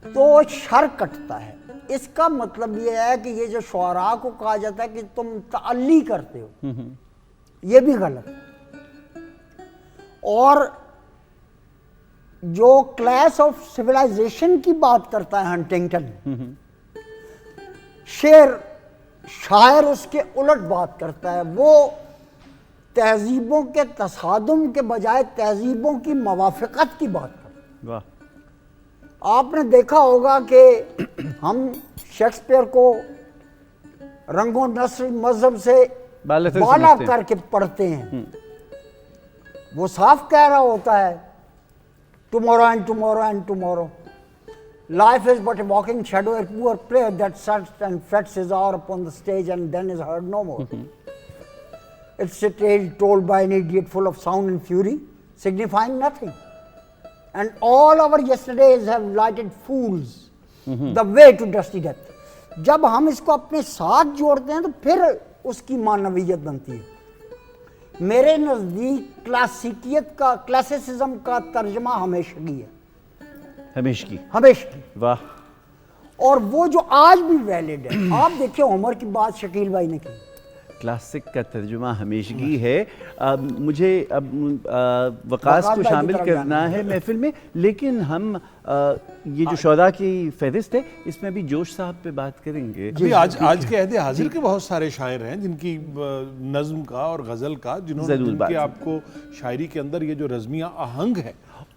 تو شر کٹتا ہے. اس کا مطلب یہ ہے کہ یہ جو شعراء کو کہا جاتا ہے کہ تم تعلی کرتے ہو, یہ بھی غلط ہے. اور جو کلاس آف سویلائزیشن کی بات کرتا ہے ہنٹنگٹن, شاعر اس کے الٹ بات کرتا ہے. وہ تہذیبوں کے تصادم کے بجائے تہذیبوں کی موافقت کی بات کرتا ہے. آپ نے دیکھا ہوگا کہ ہم شیکسپیئر کو رنگ و نسل مذہب سے بالا کر کے پڑھتے ہیں. وہ صاف کہہ رہا ہوتا ہے tomorrow and tomorrow and tomorrow. Life is but a walking shadow, a poor player that sits and frets his hour upon the stage and then is heard no more. It's a tale told by an idiot full of sound and fury, signifying nothing. And all our yesterdays have lighted fools the way to dusty death. جب ہم اس کو اپنے ساتھ جوڑتے ہیں تو پھر اس کی معنویت بنتی ہے. میرے نزدیک کلاسیکیت کا, کلاسیسزم کا ترجمہ ہمیشگی ہے. ہمیشگی. واہ. اور وہ جو آج بھی ویلڈ ہے. آپ دیکھیں عمر کی بات شکیل بھائی نے کی, کلاسک کا ترجمہ ہمیشگی ہے. مجھے اب وقاص کو شامل کرنا ہے محفل میں, لیکن ہم یہ جو شعراء کی فہرست ہے اس میں بھی جوش صاحب پہ بات کریں گے. آج کے عہد حاضر کے بہت سارے شاعر ہیں جن کی نظم کا اور غزل کا, جن کے آپ کو شاعری کے اندر یہ جو رزمیہ آہنگ ہے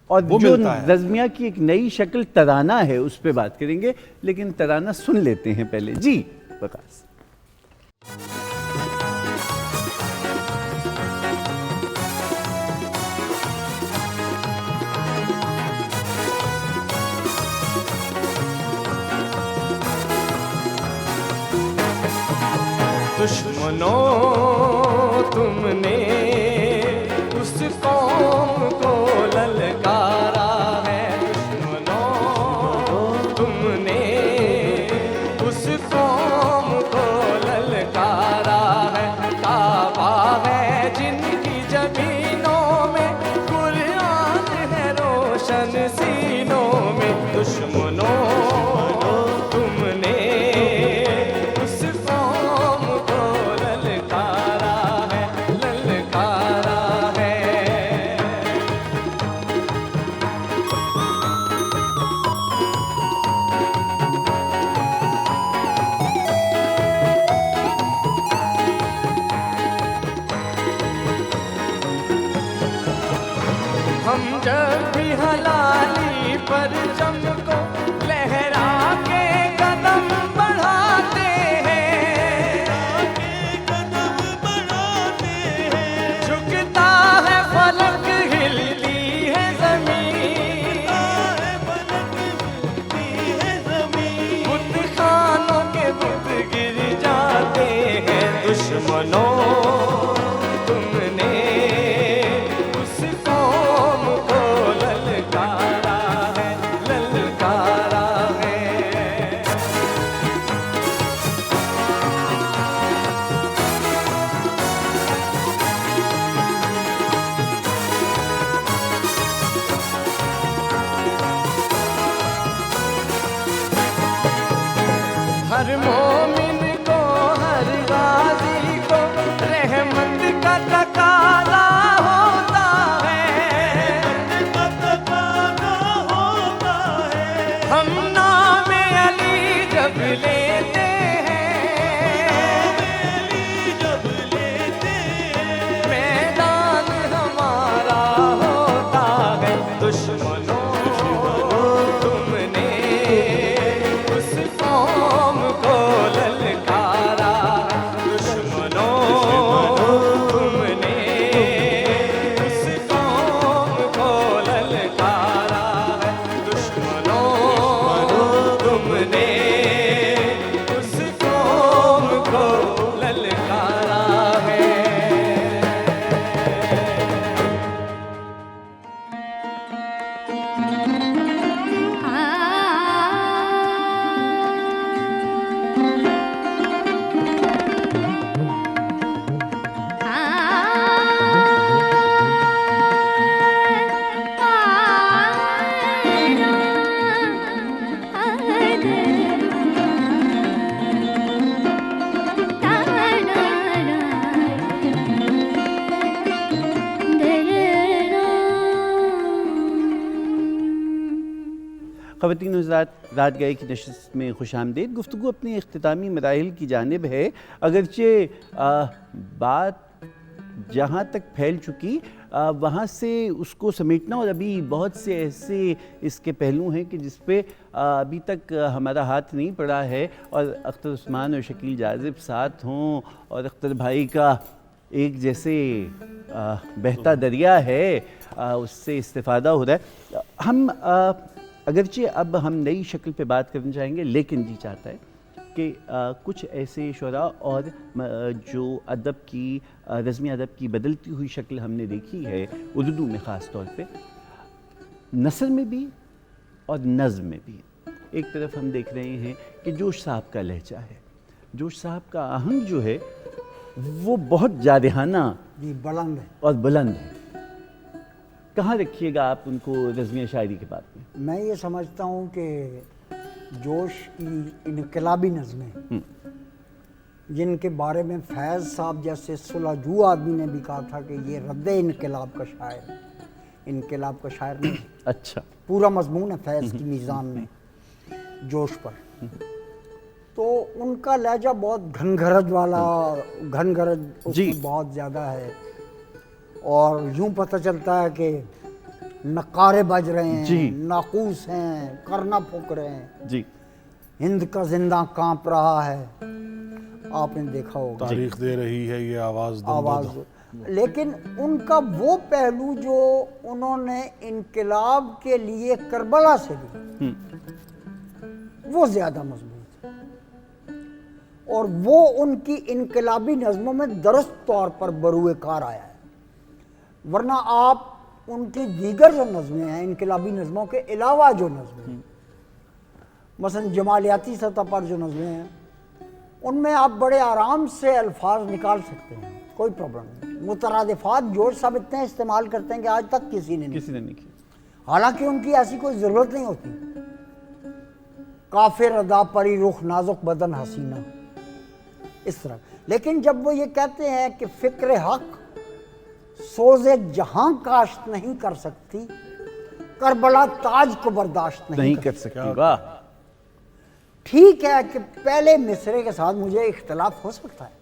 اور جو رزمیہ کی ایک نئی شکل ترانہ ہے اس پہ بات کریں گے, لیکن ترانہ سن لیتے ہیں پہلے. جی وقاص. دشمنوں تم نے اس قوم کو للکارا ہے, دشمنوں تم نے اس قوم کو للکارا ہے. کعبہ ہے جن کی زمینوں میں, قرآن ہے روشن سینوں میں. دشمنوں تم نے پرچم کو لہرا کے قدم بڑھاتے ہیں, جھکتا ہے فلک ہلتی ہے زمین, بت خانوں کے بت گر جاتے ہیں. دشمنوں تم نے اس قوم کو للکارا ہر مومن کو, ہر غازی کو رحمت کا تقاضا ہوتا ہے. ہم نام علی جب لیتے ہیں, میدان ہمارا ہوتا ہے. دشمنوں تم نے اس قوم کو خواتین و حضرات، رات گئے کی نشست میں خوش آمدید۔ گفتگو اپنے اختتامی مراحل کی جانب ہے، اگرچہ بات جہاں تک پھیل چکی وہاں سے اس کو سمیٹنا، اور ابھی بہت سے ایسے اس کے پہلو ہیں کہ جس پہ ابھی تک ہمارا ہاتھ نہیں پڑا ہے، اور اختر عثمان اور شکیل جاذب ساتھ ہوں اور اختر بھائی کا ایک جیسے بہتا دریا ہے اس سے استفادہ ہو رہا ہے۔ ہم اگرچہ اب ہم نئی شکل پہ بات کرنا چاہیں گے، لیکن جی چاہتا ہے کہ کچھ ایسے شعراء اور جو ادب کی رزمی ادب کی بدلتی ہوئی شکل ہم نے دیکھی ہے اردو میں خاص طور پہ، نثر میں بھی اور نظم میں بھی۔ ایک طرف ہم دیکھ رہے ہیں کہ جوش صاحب کا لہجہ ہے، جوش صاحب کا آہنگ جو ہے وہ بہت جارحانہ جی بلند ہے اور بلند ہے۔ کہاں رکھیے گا آپ ان کو رزمی شاعری کے بات میں؟ میں یہ سمجھتا ہوں کہ جوش کی انقلابی نظمیں جن کے بارے میں فیض صاحب جیسے صلحجو آدمی نے بھی کہا تھا کہ یہ رد انقلاب کا شاعر ہے، انقلاب کا شاعر نہیں، اچھا، پورا مضمون ہے فیض کی میزان میں جوش پر۔ تو ان کا لہجہ بہت گھنگھرج والا، گھنگھرج اس جی میں بہت زیادہ ہے، اور یوں پتہ چلتا ہے کہ نقارے بج رہے ہیں، جی ناقوس ہیں، کرنا پھونک رہے ہیں، جی، ہند کا زندہ کانپ رہا ہے، آپ نے دیکھا ہوگا تاریخ دے رہی ہے یہ آواز دم آواز۔ بدم۔ لیکن ان کا وہ پہلو جو انہوں نے انقلاب کے لیے کربلا سے بھی، وہ زیادہ مضبوط ہے، اور وہ ان کی انقلابی نظموں میں درست طور پر بروئے کار آیا ہے۔ ورنہ آپ ان کی دیگر جو نظمیں ہیں، انقلابی نظموں کے علاوہ جو نظمیں ہیں، مثلا جمالیاتی سطح پر جو نظمیں ہیں، ان میں آپ بڑے آرام سے الفاظ نکال سکتے ہیں، کوئی پرابلم نہیں۔ مترادفات جوش صاحب اتنے استعمال کرتے ہیں کہ آج تک کسی نے نہیں کیا، حالانکہ ان کی ایسی کوئی ضرورت نہیں ہوتی۔ کافر ادا پری رخ نازک بدن حسینہ، اس طرح۔ لیکن جب وہ یہ کہتے ہیں کہ فکر حق سوز جہاں کاشت نہیں کر سکتی، کربلا تاج کو برداشت نہیں کر سکتی، واہ، ٹھیک ہے کہ پہلے مصرے کے ساتھ مجھے اختلاف ہو سکتا ہے،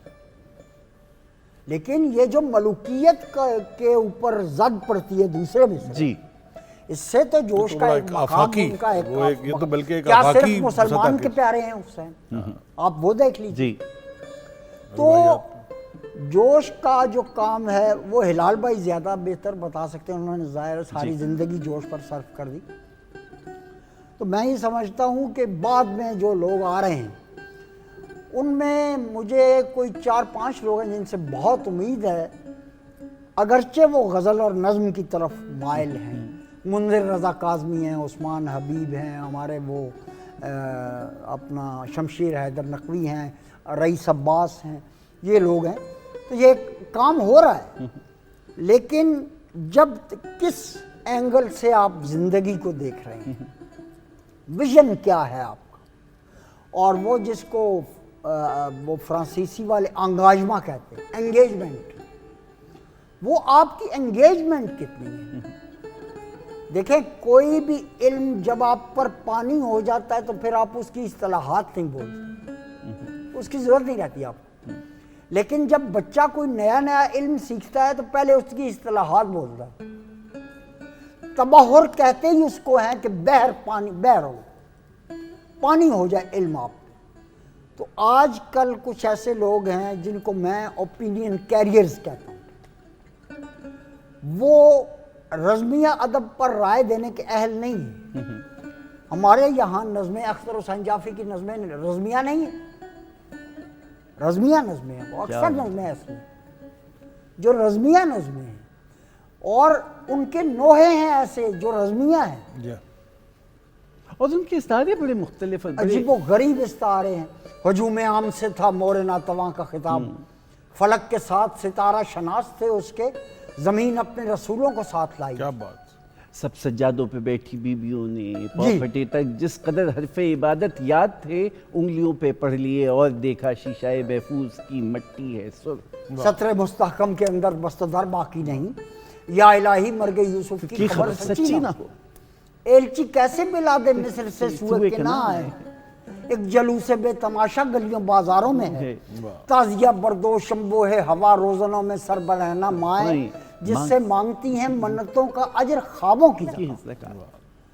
لیکن یہ جو ملوکیت کے اوپر زد پڑتی ہے دوسرے مصرے، جی، اس سے تو جوش کا ایک مقام ان کا ایک، یہ تو بلکہ ایک کیا آفاقی صرف مسلمان سطح کے پیارے ہیں حسین، آپ وہ دیکھ لیجیے۔ جی، تو جوش کا جو کام ہے وہ ہلال بھائی زیادہ بہتر بتا سکتے ہیں، انہوں نے ظاہر ساری زندگی جوش پر صرف کر دی۔ تو میں یہ سمجھتا ہوں کہ بعد میں جو لوگ آ رہے ہیں ان میں مجھے کوئی 4-5 لوگ ہیں جن سے بہت امید ہے، اگرچہ وہ غزل اور نظم کی طرف مائل ہیں۔ منظر رضا کاظمی ہیں، عثمان حبیب ہیں، ہمارے وہ اپنا شمشیر حیدر نقوی ہیں، رئیس عباس ہیں، یہ لوگ ہیں۔ تو یہ کام ہو رہا ہے، لیکن جب کس اینگل سے آپ زندگی کو دیکھ رہے ہیں، ویژن کیا ہے آپ کا، اور وہ جس کو وہ فرانسیسی والے انگاجمہ کہتے ہیں، انگیجمنٹ، وہ آپ کی انگیجمنٹ کتنی ہے۔ دیکھیں کوئی بھی علم جب آپ پر پانی ہو جاتا ہے تو پھر آپ اس کی اصطلاحات نہیں بولتے، اس کی ضرورت نہیں رہتی آپ کو۔ لیکن جب بچہ کوئی نیا نیا علم سیکھتا ہے تو پہلے اس کی اصطلاحات بولتا ہے۔ تبحر کہتے ہی اس کو ہے کہ بحر پانی، بحر ہو، پانی ہو جائے علم آپ۔ تو آج کل کچھ ایسے لوگ ہیں جن کو میں اوپینین کیریئرز کہتا ہوں، وہ رزمیہ ادب پر رائے دینے کے اہل نہیں ہیں۔ ہمارے یہاں نظمیں اختر حسین جعفری کی نظمیں رزمیہ نہیں ہیں، رزمیہ نظمیں ہیں، وہ اکثر نظمیں ایسی ہیں جو رزمیہ نظمیں ہیں، اور ان کے نوحے ہیں ایسے جو رزمیہ ہیں، اور ان کے استعارے بڑے مختلف ہیں، عجیب و غریب استعارے ہیں۔ ہجوم عام سے تھا مور ناتواں کا خطاب، فلک کے ساتھ ستارہ شناس تھے اس کے، زمین اپنے رسولوں کو ساتھ لائی۔ کیا بات، سب سجادوں پہ بیٹھی بیویوں نے پاؤں پھٹے تک جس قدر حرف عبادت یاد تھے انگلیوں پہ پڑھ لیے، اور دیکھا شیشہ محفوظ کی مٹی ہے سر، سطر مستحکم کے اندر بستدر باقی نہیں، یا الہی مر گئے یوسف کی خبر سچی نہ ہو۔ ایلچی کیسے ملا دے مصر سے سوئے کے نہ آئے، ایک جلوس بے تماشا گلیوں بازاروں میں ہے، تازیہ بردو شمبو ہے ہوا روزنوں میں سر برہنہ مائیں، جس سے مانگتی ہیں منتوں کا اجر خوابوں کی زکاة۔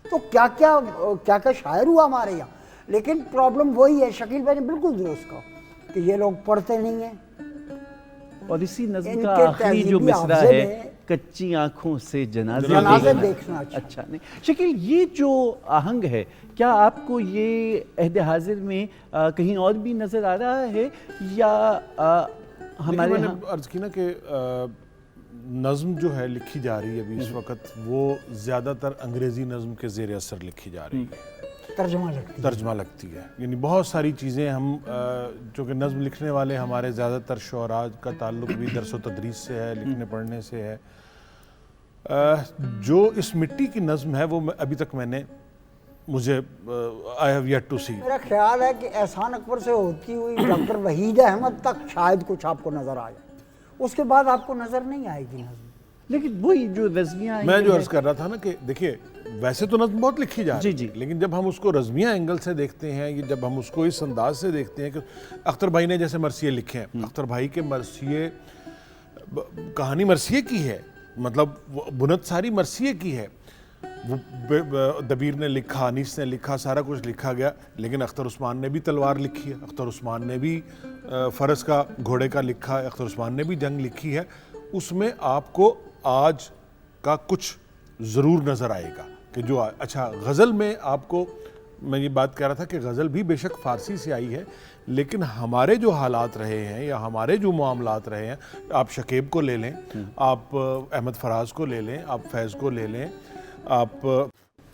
تو کیا کیا شاعر ہوا ہمارے یہاں، لیکن پرابلم وہی ہے، شکیل بھائی نے بالکل درست کہا کہ یہ لوگ پڑھتے نہیں ہیں۔ اور اسی نظم ان کا کے آخری جو تہذیبی مصرع حافظے ہے، میں کچی آنکھوں سے جنازے جنازے دیکھنا اچھا نہیں۔ شکیل، یہ جو آہنگ ہے، کیا آپ کو یہ عہد حاضر میں کہیں اور بھی نظر آ رہا ہے، یا ہمارے میں نے ہاں عرض کی نا کہ نظم جو ہے لکھی جا رہی ہے ابھی اس وقت، وہ زیادہ تر انگریزی نظم کے زیر اثر لکھی جا رہی ہے، ترجمہ لگتی ہے، یعنی بہت ساری چیزیں ہم چونکہ نظم لکھنے والے ہمارے زیادہ تر شعراء کا تعلق بھی درس و تدریس سے ہے، لکھنے پڑھنے سے ہے، جو اس مٹی کی نظم ہے وہ ابھی تک مجھے I have yet to see۔ میرا خیال ہے کہ احسان اکبر سے ہوتی ہوئی ڈاکٹر وحید احمد تک شاید کچھ آپ کو نظر آئے، اس کے بعد آپ کو نظر نہیں آئے گی نظم۔ لیکن وہی جو رزمیہ میں جو عرض کر رہا تھا نا کہ دیکھیے ویسے تو نظم بہت لکھی جا رہی ہے، لیکن جب ہم اس کو رزمیہ اینگل سے دیکھتے ہیں، یا جب ہم اس کو اس انداز سے دیکھتے ہیں کہ اختر بھائی نے جیسے مرثیے لکھے ہیں، اختر بھائی کے مرثیے کہانی مرثیے کی ہے، مطلب بنت ساری مرثیے کی ہے، وہ دبیر نے لکھا، انیس نے لکھا، سارا کچھ لکھا گیا، لیکن اختر عثمان نے بھی تلوار لکھی ہے، اختر عثمان نے بھی فرس کا گھوڑے کا لکھا ہے، اختر عثمان نے بھی جنگ لکھی ہے، اس میں آپ کو آج کا کچھ ضرور نظر آئے گا کہ جو اچھا غزل میں آپ کو، میں یہ بات کہہ رہا تھا کہ غزل بھی بے شک فارسی سے آئی ہے، لیکن ہمارے جو حالات رہے ہیں یا ہمارے جو معاملات رہے ہیں، آپ شکیب کو لے لیں، آپ احمد فراز کو لے لیں، آپ فیض کو لے لیں، آپ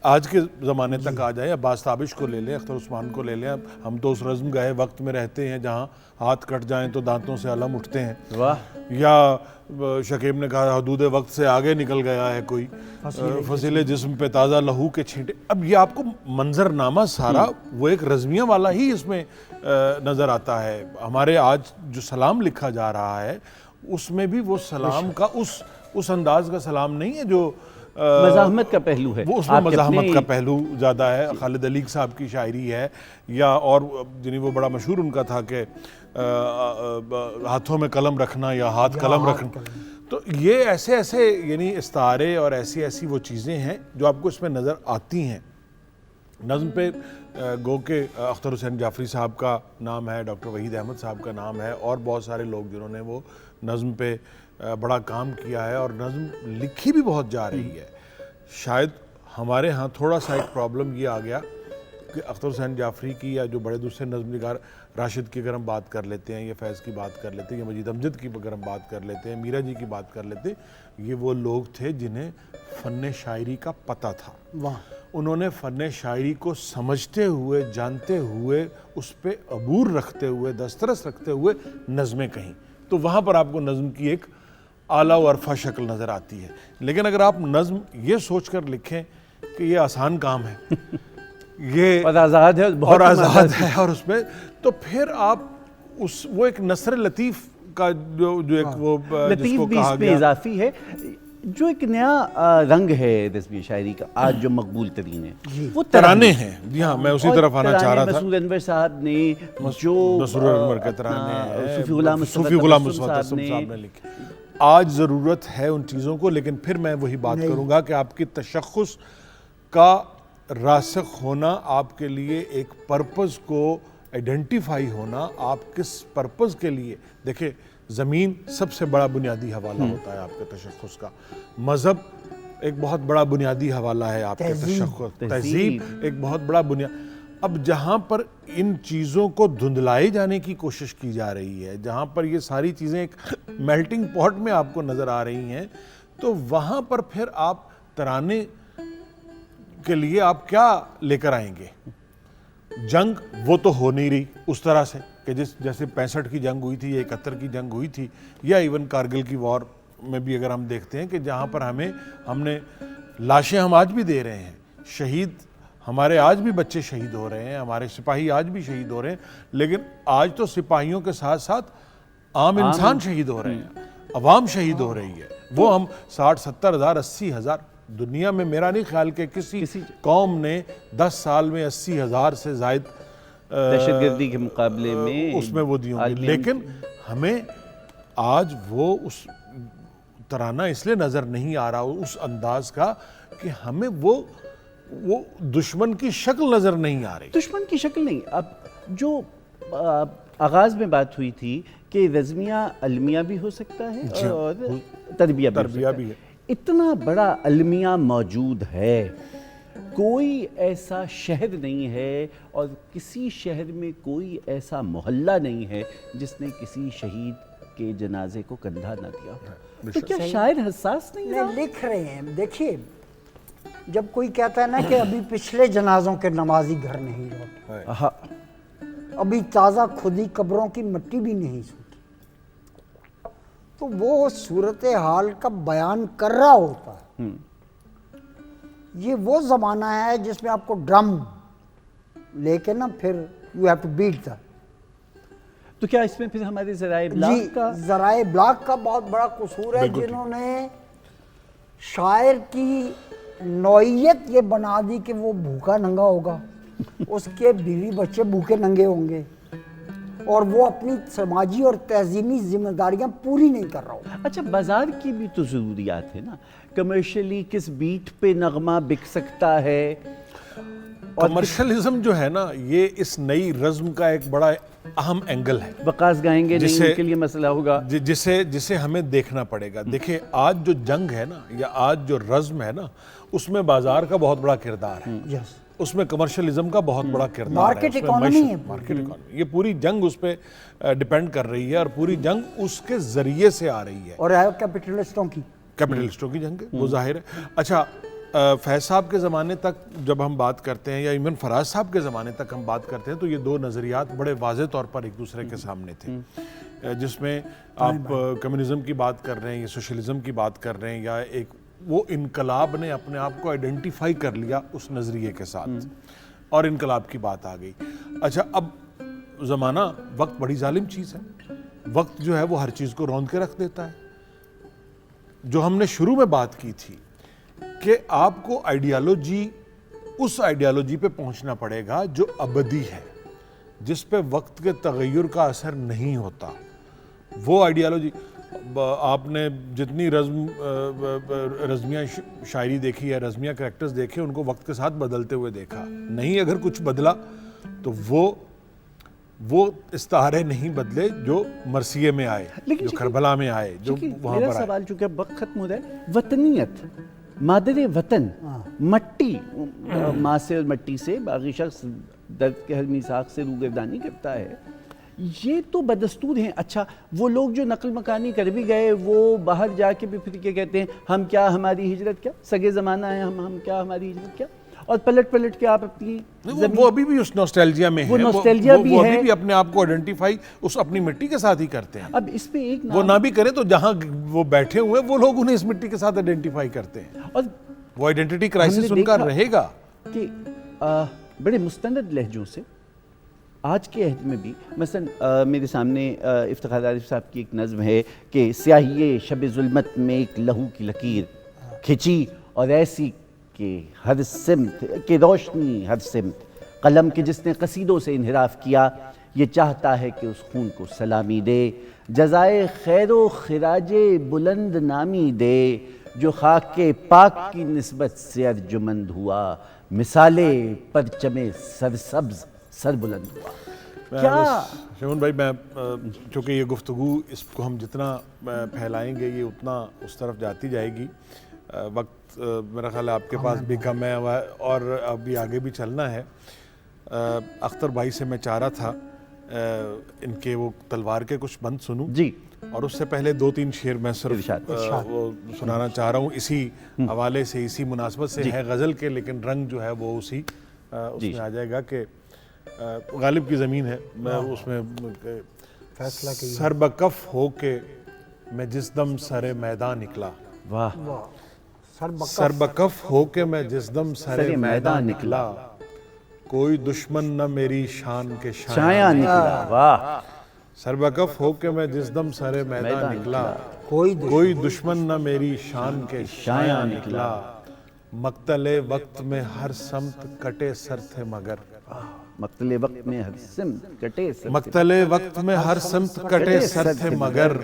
آج کے زمانے تک آ جائیں، عباس تابش کو لے لیں، اختر عثمان کو لے لیں، ہم تو اس رزم گئے وقت میں رہتے ہیں جہاں ہاتھ کٹ جائیں تو دانتوں سے علم اٹھتے ہیں، یا شکیب نے کہا حدود وقت سے آگے نکل گیا ہے کوئی، فصیل جسم پہ تازہ لہو کے چھینٹے۔ اب یہ آپ کو منظرنامہ سارا وہ ایک رزمیہ والا ہی اس میں نظر آتا ہے۔ ہمارے آج جو سلام لکھا جا رہا ہے اس میں بھی وہ سلام کا اس انداز کا سلام نہیں ہے جو مزاحمت کا پہلو ہے، وہ اس میں مزاحمت کا پہلو زیادہ ہے۔ خالد علیق صاحب کی شاعری ہے، یا اور یعنی وہ بڑا مشہور ان کا تھا کہ ہاتھوں میں قلم رکھنا یا ہاتھ قلم رکھنا، تو یہ ایسے یعنی استعارے اور ایسی وہ چیزیں ہیں جو آپ کو اس میں نظر آتی ہیں۔ نظم پہ گو کہ اختر حسین جعفری صاحب کا نام ہے، ڈاکٹر وحید احمد صاحب کا نام ہے، اور بہت سارے لوگ جنہوں نے وہ نظم پہ بڑا کام کیا ہے، اور نظم لکھی بھی بہت جا رہی ہے۔ شاید ہمارے ہاں تھوڑا سا ایک پرابلم یہ آ گیا کہ اختر حسین جعفری کی یا جو بڑے دوسرے نظم نگار راشد کی اگر ہم بات کر لیتے ہیں، یا فیض کی بات کر لیتے ہیں، یا مجید امجد کی اگر ہم بات کر لیتے ہیں، میرا جی کی بات کر لیتے ہیں، یہ وہ لوگ تھے جنہیں فن شاعری کا پتہ تھا، انہوں نے فن شاعری کو سمجھتے ہوئے، جانتے ہوئے، اس پہ عبور رکھتے ہوئے، دسترس رکھتے ہوئے نظمیں کہیں، تو وہاں پر آپ کو نظم کی ایک اعلیٰ و عرفہ شکل نظر آتی ہے۔ لیکن اگر آپ نظم یہ سوچ کر لکھیں کہ یہ آسان کام ہے، یہ اور آزاد ہے، اور آزاد ہے، اور اس میں تو پھر آپ وہ ایک نثر لطیف کا جو ایک وہ لطیف بھی اس میں اضافی ہے، جو ایک نیا رنگ ہے رزمیہ شاعری کا آج جو مقبول ترین ہے، وہ ترانے ہیں۔ جی ہاں، میں اسی طرف آنا چاہ رہا تھا۔ مسعود انور صاحب نے جو مسرور انور کے ترانے ہیں، صوفی غلام مصطفی صاحب نے لکھے۔ آج ضرورت ہے ان چیزوں کو، لیکن پھر میں وہی بات کروں گا کہ آپ کی تشخص کا راسخ ہونا، آپ کے لیے ایک پرپز کو آئیڈینٹیفائی ہونا، آپ کس پرپز کے لیے، دیکھیں زمین سب سے بڑا بنیادی حوالہ ہوتا ہے آپ کے تشخص کا، مذہب ایک بہت بڑا بنیادی حوالہ ہے آپ کے تشخص، تہذیب ایک بہت بڑا بنیاد۔ اب جہاں پر ان چیزوں کو دھندلائے جانے کی کوشش کی جا رہی ہے، جہاں پر یہ ساری چیزیں ایک میلٹنگ پاٹ میں آپ کو نظر آ رہی ہیں، تو وہاں پر پھر آپ ترانے کے لیے آپ کیا لے کر آئیں گے؟ جنگ وہ تو ہو نہیں رہی اس طرح سے کہ جیسے 65 کی جنگ ہوئی تھی یا 71 کی جنگ ہوئی تھی، یا ایون کارگل کی وار میں بھی اگر ہم دیکھتے ہیں کہ جہاں پر ہم نے لاشیں ہم آج بھی دے رہے ہیں، شہید ہمارے آج بھی بچے شہید ہو رہے ہیں، ہمارے سپاہی آج بھی شہید ہو رہے ہیں، لیکن آج تو سپاہیوں کے ساتھ ساتھ عام انسان شہید ہو رہے ہیں، عوام شہید ہو رہی ہے، وہ ہم 60-70 ہزار 80 ہزار دنیا میں میرا نہیں خیال کہ کسی قوم نے 10 سال میں 80,000 سے زائد دہشت گردی کے مقابلے میں اس میں وہ دی ہوں گی، لیکن ہمیں آج وہ اس ترانہ اس لیے نظر نہیں آ رہا اس انداز کا کہ ہمیں وہ دشمن کی شکل نظر نہیں آ رہی. دشمن کی شکل نہیں. اب جو آغاز میں بات ہوئی تھی کہ رزمیہ المیہ بھی ہو سکتا ہے اور تربیہ بھی ہے. اتنا بڑا المیہ موجود ہے، کوئی ایسا شہر نہیں ہے اور کسی شہر میں کوئی ایسا محلہ نہیں ہے جس نے کسی شہید کے جنازے کو کندھا نہ دیا. تو کیا شاعر حساس نہیں رہا؟ لکھ رہے ہیں. دیکھیے جب کوئی کہتا ہے نا کہ ابھی پچھلے جنازوں کے نمازی گھر نہیں لوٹے، ابھی تازہ کھدی قبروں کی مٹی بھی نہیں سوتی، تو وہ صورتحال کا بیان کر رہا ہوتا ہے. یہ وہ زمانہ ہے جس میں آپ کو ڈرم لے کے نا پھر یو ہیو ٹو بیٹ دا. تو کیا اس میں پھر ہمارے ذرائع ابلاغ کا ذرائع ابلاغ کا بہت بڑا قصور ہے، جنہوں نے شاعر کی نوعیت یہ بنا دی کہ وہ بھوکا ننگا ہوگا، اس کے بیوی بچے بھوکے ننگے ہوں گے، اور وہ اپنی سماجی اور تہذیبی ذمہ داریاں پوری نہیں کر رہا ہوگا. اچھا بازار کی بھی تو ضروریات ہے نا، کمرشلی کس بیٹ پہ نغمہ بک سکتا ہے. کمرشلزم جو ہے نا یہ اس نئی رزم کا ایک بڑا اہم اینگل ہے. وقاص گائیں گے نہیں، ان کے لیے مسئلہ ہوگا جسے ہمیں دیکھنا پڑے گا. دیکھیں آج جو جنگ ہے نا یا آج جو رزم ہے نا اس میں بازار کا بہت بڑا کردار ہے، اس میں کمرشلزم کا بہت بڑا کردار ہے، مارکیٹ اکانومی ہے. مارکیٹ اکانومی، یہ پوری جنگ اس پہ ڈیپینڈ کر رہی ہے اور پوری جنگ اس کے ذریعے سے آ رہی ہے، اور کیپٹلسٹوں کی جنگ ہے، وہ ظاہر ہے. اچھا فیض صاحب کے زمانے تک جب ہم بات کرتے ہیں یا ایون فراز صاحب کے زمانے تک ہم بات کرتے ہیں تو یہ دو نظریات بڑے واضح طور پر ایک دوسرے کے سامنے تھے، جس میں آپ کمیونزم کی بات کر رہے ہیں یا سوشلزم کی بات کر رہے ہیں یا ایک وہ انقلاب نے اپنے آپ کو آئیڈینٹیفائی کر لیا اس نظریے کے ساتھ اور انقلاب کی بات آ گئی. اچھا اب زمانہ وقت بڑی ظالم چیز ہے، وقت جو ہے وہ ہر چیز کو روند کے رکھ دیتا ہے. جو ہم نے شروع میں بات کی تھی کہ آپ کو آئیڈیالوجی اس آئیڈیالوجی پہ پہنچنا پڑے گا جو ابدی ہے، جس پہ وقت کے تغیر کا اثر نہیں ہوتا. وہ آئیڈیالوجی آپ نے جتنی رزمیہ شاعری دیکھی ہے، رزمیہ کریکٹرز دیکھے، ان کو وقت کے ساتھ بدلتے ہوئے دیکھا نہیں. اگر کچھ بدلا تو وہ استعارے نہیں بدلے جو مرثیے میں آئے، جو کربلا میں آئے، جو وہاں پر آئے. میرا سوال چونکہ اب وقت ختم ہو رہا ہے، وطنیت، مادر وطن، مٹی، ماں سے اور مٹی سے باقی شخص درد کے حلمی ساخ سے روگردانی کرتا ہے، یہ تو بدستور ہیں. اچھا وہ لوگ جو نقل مکانی کر بھی گئے وہ باہر جا کے بھی پھر کہتے ہیں ہم کیا، ہماری ہجرت کیا، سگے زمانہ ہے ہم کیا، ہماری ہجرت کیا، اور پلٹ کے آپ اپنی وہ ابھی بھی اس نوسٹیلجیا میں ہیں، وہ ابھی بھی اپنے آپ کو آئیڈینٹیفائی اس اپنی مٹی کے ساتھ ہی کرتے ہیں. اب اس پہ ایک وہ نہ بھی کریں تو جہاں وہ بیٹھے ہوئے وہ لوگ انہیں اس مٹی کے ساتھ آئیڈینٹیفائی کرتے ہیں، اور وہ آئیڈینٹی کرائسس ان کا رہے گا. کہ بڑے مستند لہجوں سے آج کے عہد میں بھی مثلا میرے سامنے افتخار عارف صاحب کی ایک نظم ہے کہ سیاہی شب ظلمت میں ایک لہو کی لکیر کھچی اور ایسی کہ ہر سمت کہ روشنی ہر سمت، قلم کے جس نے قصیدوں سے انحراف کیا یہ چاہتا ہے کہ اس خون کو سلامی دے، جزائے خیر و خراج بلند نامی دے، جو خاک پاک کی نسبت سے ارجمند ہوا، مثالے پرچم سرسبز سر بلند ہوا. کیا شمن بھائی، میں چونکہ یہ گفتگو اس کو ہم جتنا پھیلائیں گے یہ اتنا اس طرف جاتی جائے گی. وقت میرا خیال ہے آپ کے پاس بھی کم ہے اور ابھی آگے بھی چلنا ہے. اختر بھائی سے میں چاہ رہا تھا ان کے وہ تلوار کے کچھ بند سنوں جی، اور اس سے پہلے 2-3 شعر میں صرف وہ سنانا چاہ رہا ہوں. اسی حوالے سے، اسی مناسبت سے ہے غزل کے، لیکن رنگ جو ہے وہ اسی اس میں آ جائے گا کہ غالب کی زمین ہے. میں اس میں فیصلہ کی سر بکف ہو کے میں جس دم سر میدان نکلا، واہ، سر بکف ہو کے میں جس دم سر میدان نکلا، کوئی دشمن نہ میری شان کے شایاں نکلا. واہ، سر بکف ہو کے میں جس دم سر میدان نکلا، کوئی کوئی دشمن نہ میری شان کے شایاں نکلا، مقتل وقت میں ہر سمت کٹے سر تھے مگر مقتل وقت میں ہر سمت کٹے سر مقتل وقت میں ہر سمت کٹے سر تھے مگر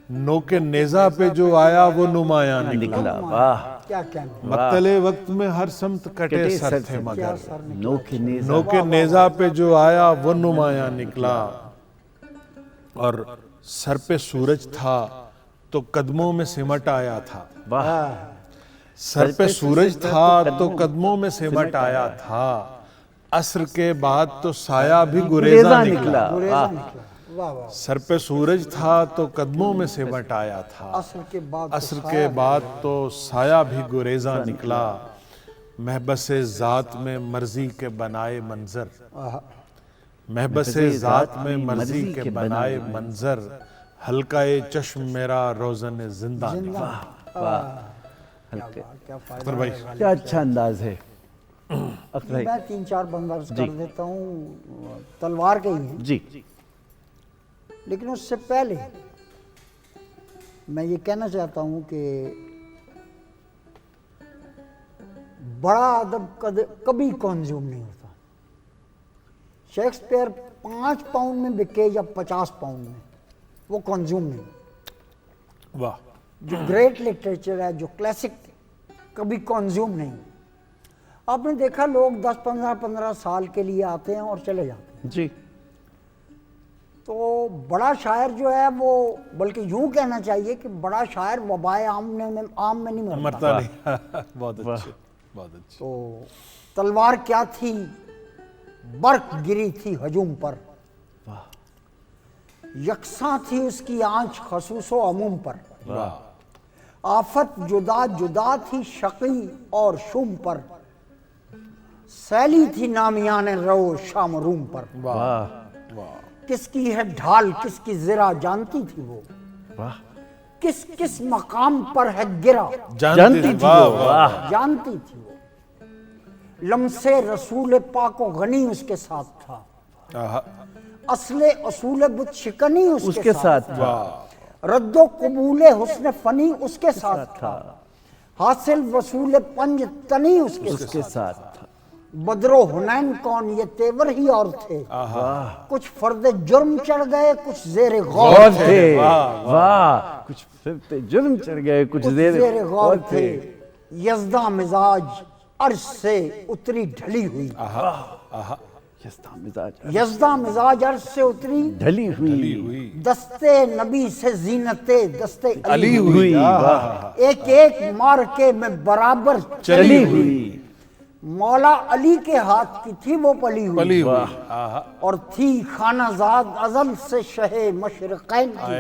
نوک نیزہ پہ جو آیا وہ نمایاں نکلا نکلا. واہ کیا کہنا مقتل وقت میں ہر سمت کٹے سر تھے مگر نوک نیزہ نوک نیزہ پہ جو آیا وہ نمایاں نکلا. اور سر پہ سورج تھا تو قدموں میں سمٹ آیا تھا. واہ سر پہ سورج تھا تو قدموں میں سمٹ آیا تھا. عصر کے بعد تو سایہ بھی گریزاں نکلا. گریزاں نکلا. واہ واہ. سر پہ سورج تھا تو قدموں میں سمٹ آیا تھا. عصر کے بعد عصر کے بعد تو سایہ بھی گریزاں نکلا. محبس ذات میں مرضی کے بنائے منظر محبس ذات میں مرضی کے بنائے منظر حلقہ چشم میرا روزن زندہ نکلا. ہلکے. کیا فائدہ اختر بھائی کیا اچھا انداز ہے اختر بھائی. میں 3-4 بندرز کر دیتا ہوں تلوار کے ہی ہیں جی لیکن اس سے پہلے میں یہ کہنا چاہتا ہوں کہ بڑا ادب کبھی کنزیوم نہیں ہوتا. شیکسپیئر 5 پاؤنڈ میں بکے یا 50 پاؤنڈ میں وہ کنزیوم نہیں. واہ جو گریٹ لٹریچر ہے جو کلاسک کبھی کنزیوم نہیں. آپ نے دیکھا لوگ 10-15 سال کے لیے آتے ہیں اور چلے جاتے ہیں. جی تو بڑا شاعر جو ہے وہ بلکہ یوں کہنا چاہیے کہ بڑا شاعر وبائے عام میں نہیں مرتا. مرتا نہیں. بہت اچھے بہت اچھے. تو تلوار کیا تھی برق گری تھی ہجوم پر یکساں تھی اس کی آنچ خصوص و عموم پر. آفت جدا جدا تھی شقی اور شوم پر سیلی تھی نامیان رو شام و روم پر. کس کی ہے ڈھال کس کی زرہ جانتی تھی وہ کس کس مقام پر ہے گرا جانتی تھی وہ. واہ جانتی تھی وہ. لمسے رسول پاک و غنی اس کے ساتھ تھا. اصول بت شکنی اس کے ساتھ تھا. رد و قبول حسن فنی اس کے ساتھ تھا. حاصل وصول پنج تنی اس کے ساتھ تھا. بدر و حنین کون یہ تیور ہی اور تھے. کچھ فرد جرم چڑھ گئے کچھ زیر غور تھے. واہ کچھ فرد جرم چڑھ گئے کچھ زیر غور تھے. یزداں مزاج عرش سے اتری ڈھلی ہوئی. یزداں مزاج عرش سے اتری ڈھلی ہوئی. دستے نبی سے زینت دستے علی ہوئی. ایک ایک مارکے میں برابر چلی ہوئی. مولا علی کے ہاتھ کی تھی وہ پلی ہوئی اور تھی خانہ زاد ازل سے شہ مشرقین کی.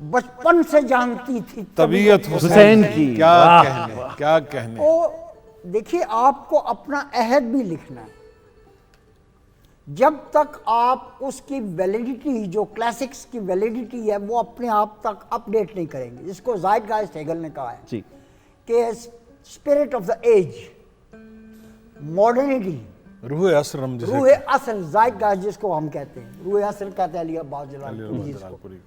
بچپن سے جانتی تھی طبیعت حسین کی. کیا کہنے. تو دیکھیے آپ کو اپنا عہد بھی لکھنا ہے. جب تک آپ اس کی ویلیڈیٹی جو کلاسکس کی ویلیڈیٹی ہے وہ اپنے آپ تک اپ ڈیٹ نہیں کریں گے. جس کو زائڈگائسٹ ہیگل نے کہا ہے کہ spirit of the age modernity روح عصر روح اصل زائڈگائسٹ جس کو ہم کہتے ہیں روح اصل کہتے ہیں علی عباس جلال پوری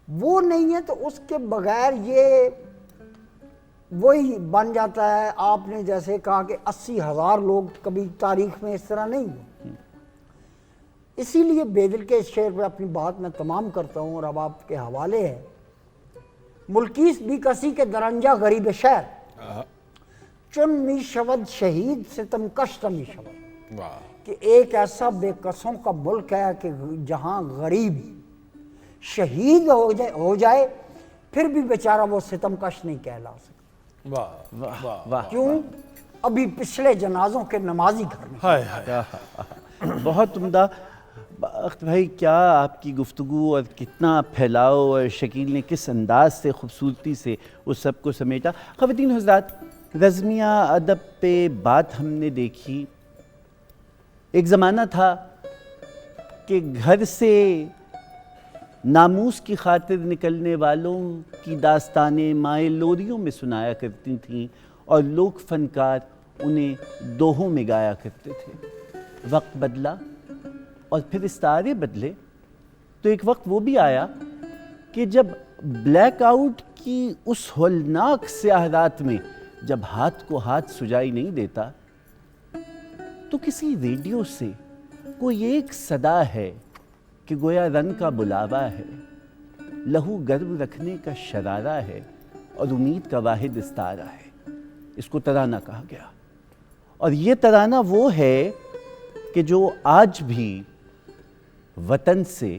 وہ نہیں ہے تو اس کے بغیر یہ وہی بن جاتا ہے. آپ نے جیسے کہا کہ 80,000 لوگ کبھی تاریخ میں اس طرح نہیں ہوئے. اسی لیے بیدل کے اس شعر پہ اپنی بات میں تمام کرتا ہوں اور اب آپ کے حوالے ہے. ملکیس بھی کسی کے درنجہ غریب شہر چن می شود شہید ستم کش می شود. کہ ایک ایسا بے کسوں کا ملک ہے کہ جہاں غریب شہید ہو جائے پھر بھی بیچارہ وہ ستم کش نہیں کہلا سکتا. کیوں ابھی پچھلے جنازوں کے نمازی گھر میں. بہت عمدہ اختر بھائی. کیا آپ کی گفتگو اور کتنا پھیلاؤ اور شکیل نے کس انداز سے خوبصورتی سے اس سب کو سمیٹا. خواتین حضرات رزمیہ ادب پہ بات ہم نے دیکھی. ایک زمانہ تھا کہ گھر سے ناموس کی خاطر نکلنے والوں کی داستانیں مائیں لوریوں میں سنایا کرتی تھیں اور لوک فنکار انہیں دوہوں میں گایا کرتے تھے. وقت بدلا اور پھر استعارے بدلے تو ایک وقت وہ بھی آیا کہ جب بلیک آؤٹ کی اس ہولناک سیاہ رات میں جب ہاتھ کو ہاتھ سجائی نہیں دیتا تو کسی ریڈیو سے کوئی ایک صدا ہے کہ گویا رن کا بلاوا ہے، لہو گرم رکھنے کا شرارہ ہے اور امید کا واحد استارہ ہے۔ اس کو ترانہ کہا گیا، اور یہ ترانہ وہ ہے کہ جو آج بھی وطن سے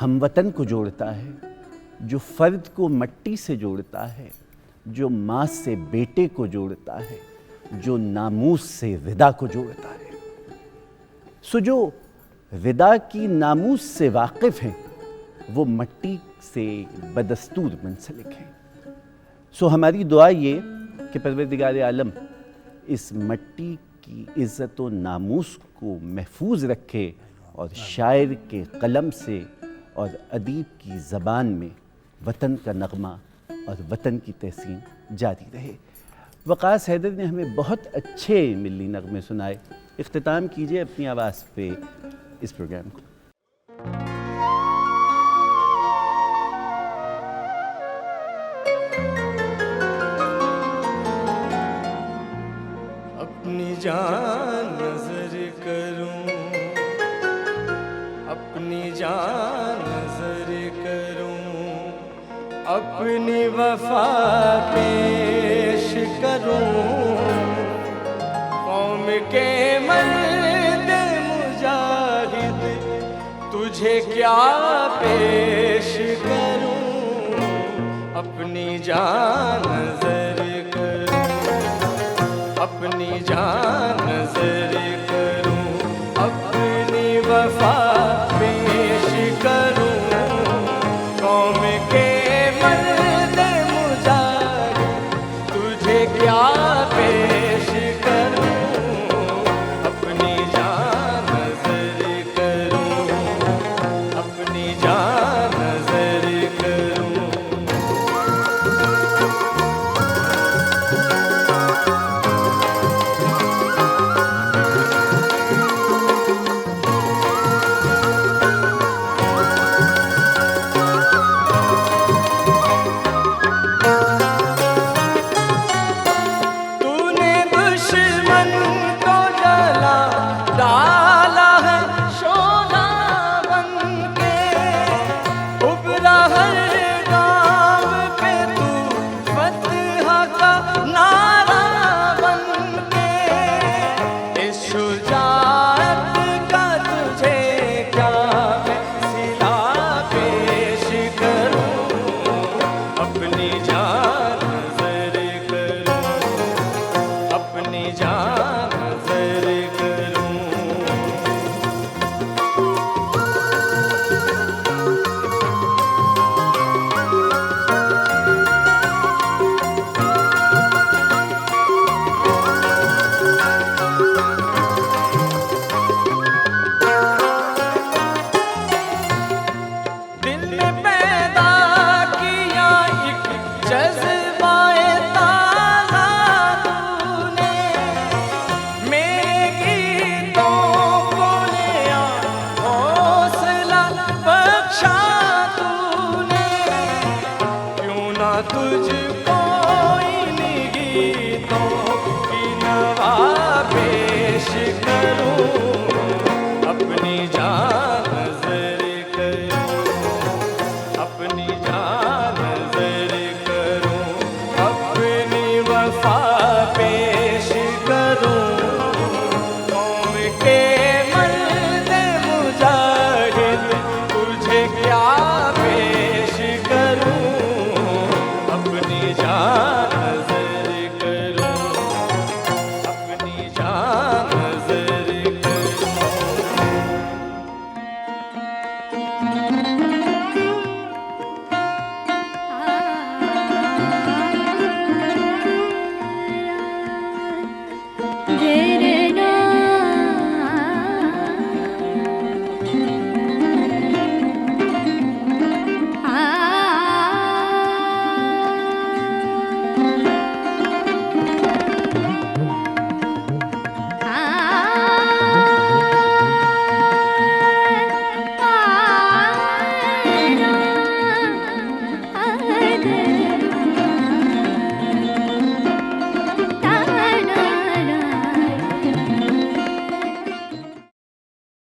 ہم وطن کو جوڑتا ہے، جو فرد کو مٹی سے جوڑتا ہے، جو ماں سے بیٹے کو جوڑتا ہے، جو ناموس سے ردا کو جوڑتا ہے۔ سو جو ردا کی ناموس سے واقف ہیں وہ مٹی سے بدستور منسلک ہیں۔ سو ہماری دعا یہ کہ پروردگار عالم اس مٹی کی عزت و ناموس کو محفوظ رکھے اور شاعر کے قلم سے اور ادیب کی زبان میں وطن کا نغمہ اور وطن کی تحسین جاری رہے۔ وقاص حیدر نے ہمیں بہت اچھے ملی نغمے سنائے۔ اختتام کیجئے اپنی آواز پہ اس پروگرام کو۔ اپنی جان نظر کروں، اپنی جان نظر کروں، اپنی وفا پیش کروں، قوم کے مرد مجاہد تجھے کیا پیش کروں، اپنی جان نظر کروں، اپنی جان نظر کروں، اپنی وفا پیش کروں، قوم کے مرد مجاہد تجھے کیا پیش کروں، اپنی جان نظر کروں، اپنی جان نظر کروں۔ تجھ کو ان گیتوں کی نوا پیش کروں، اپنی جان نظر کروں، اپنی جان نظر کروں، اپنی وفا پیش کروں، قوم کے مرد مجاہد تجھے کیا پیش کروں، اپنی جان نظر کروں، اپنی جان نظر کروں۔ جے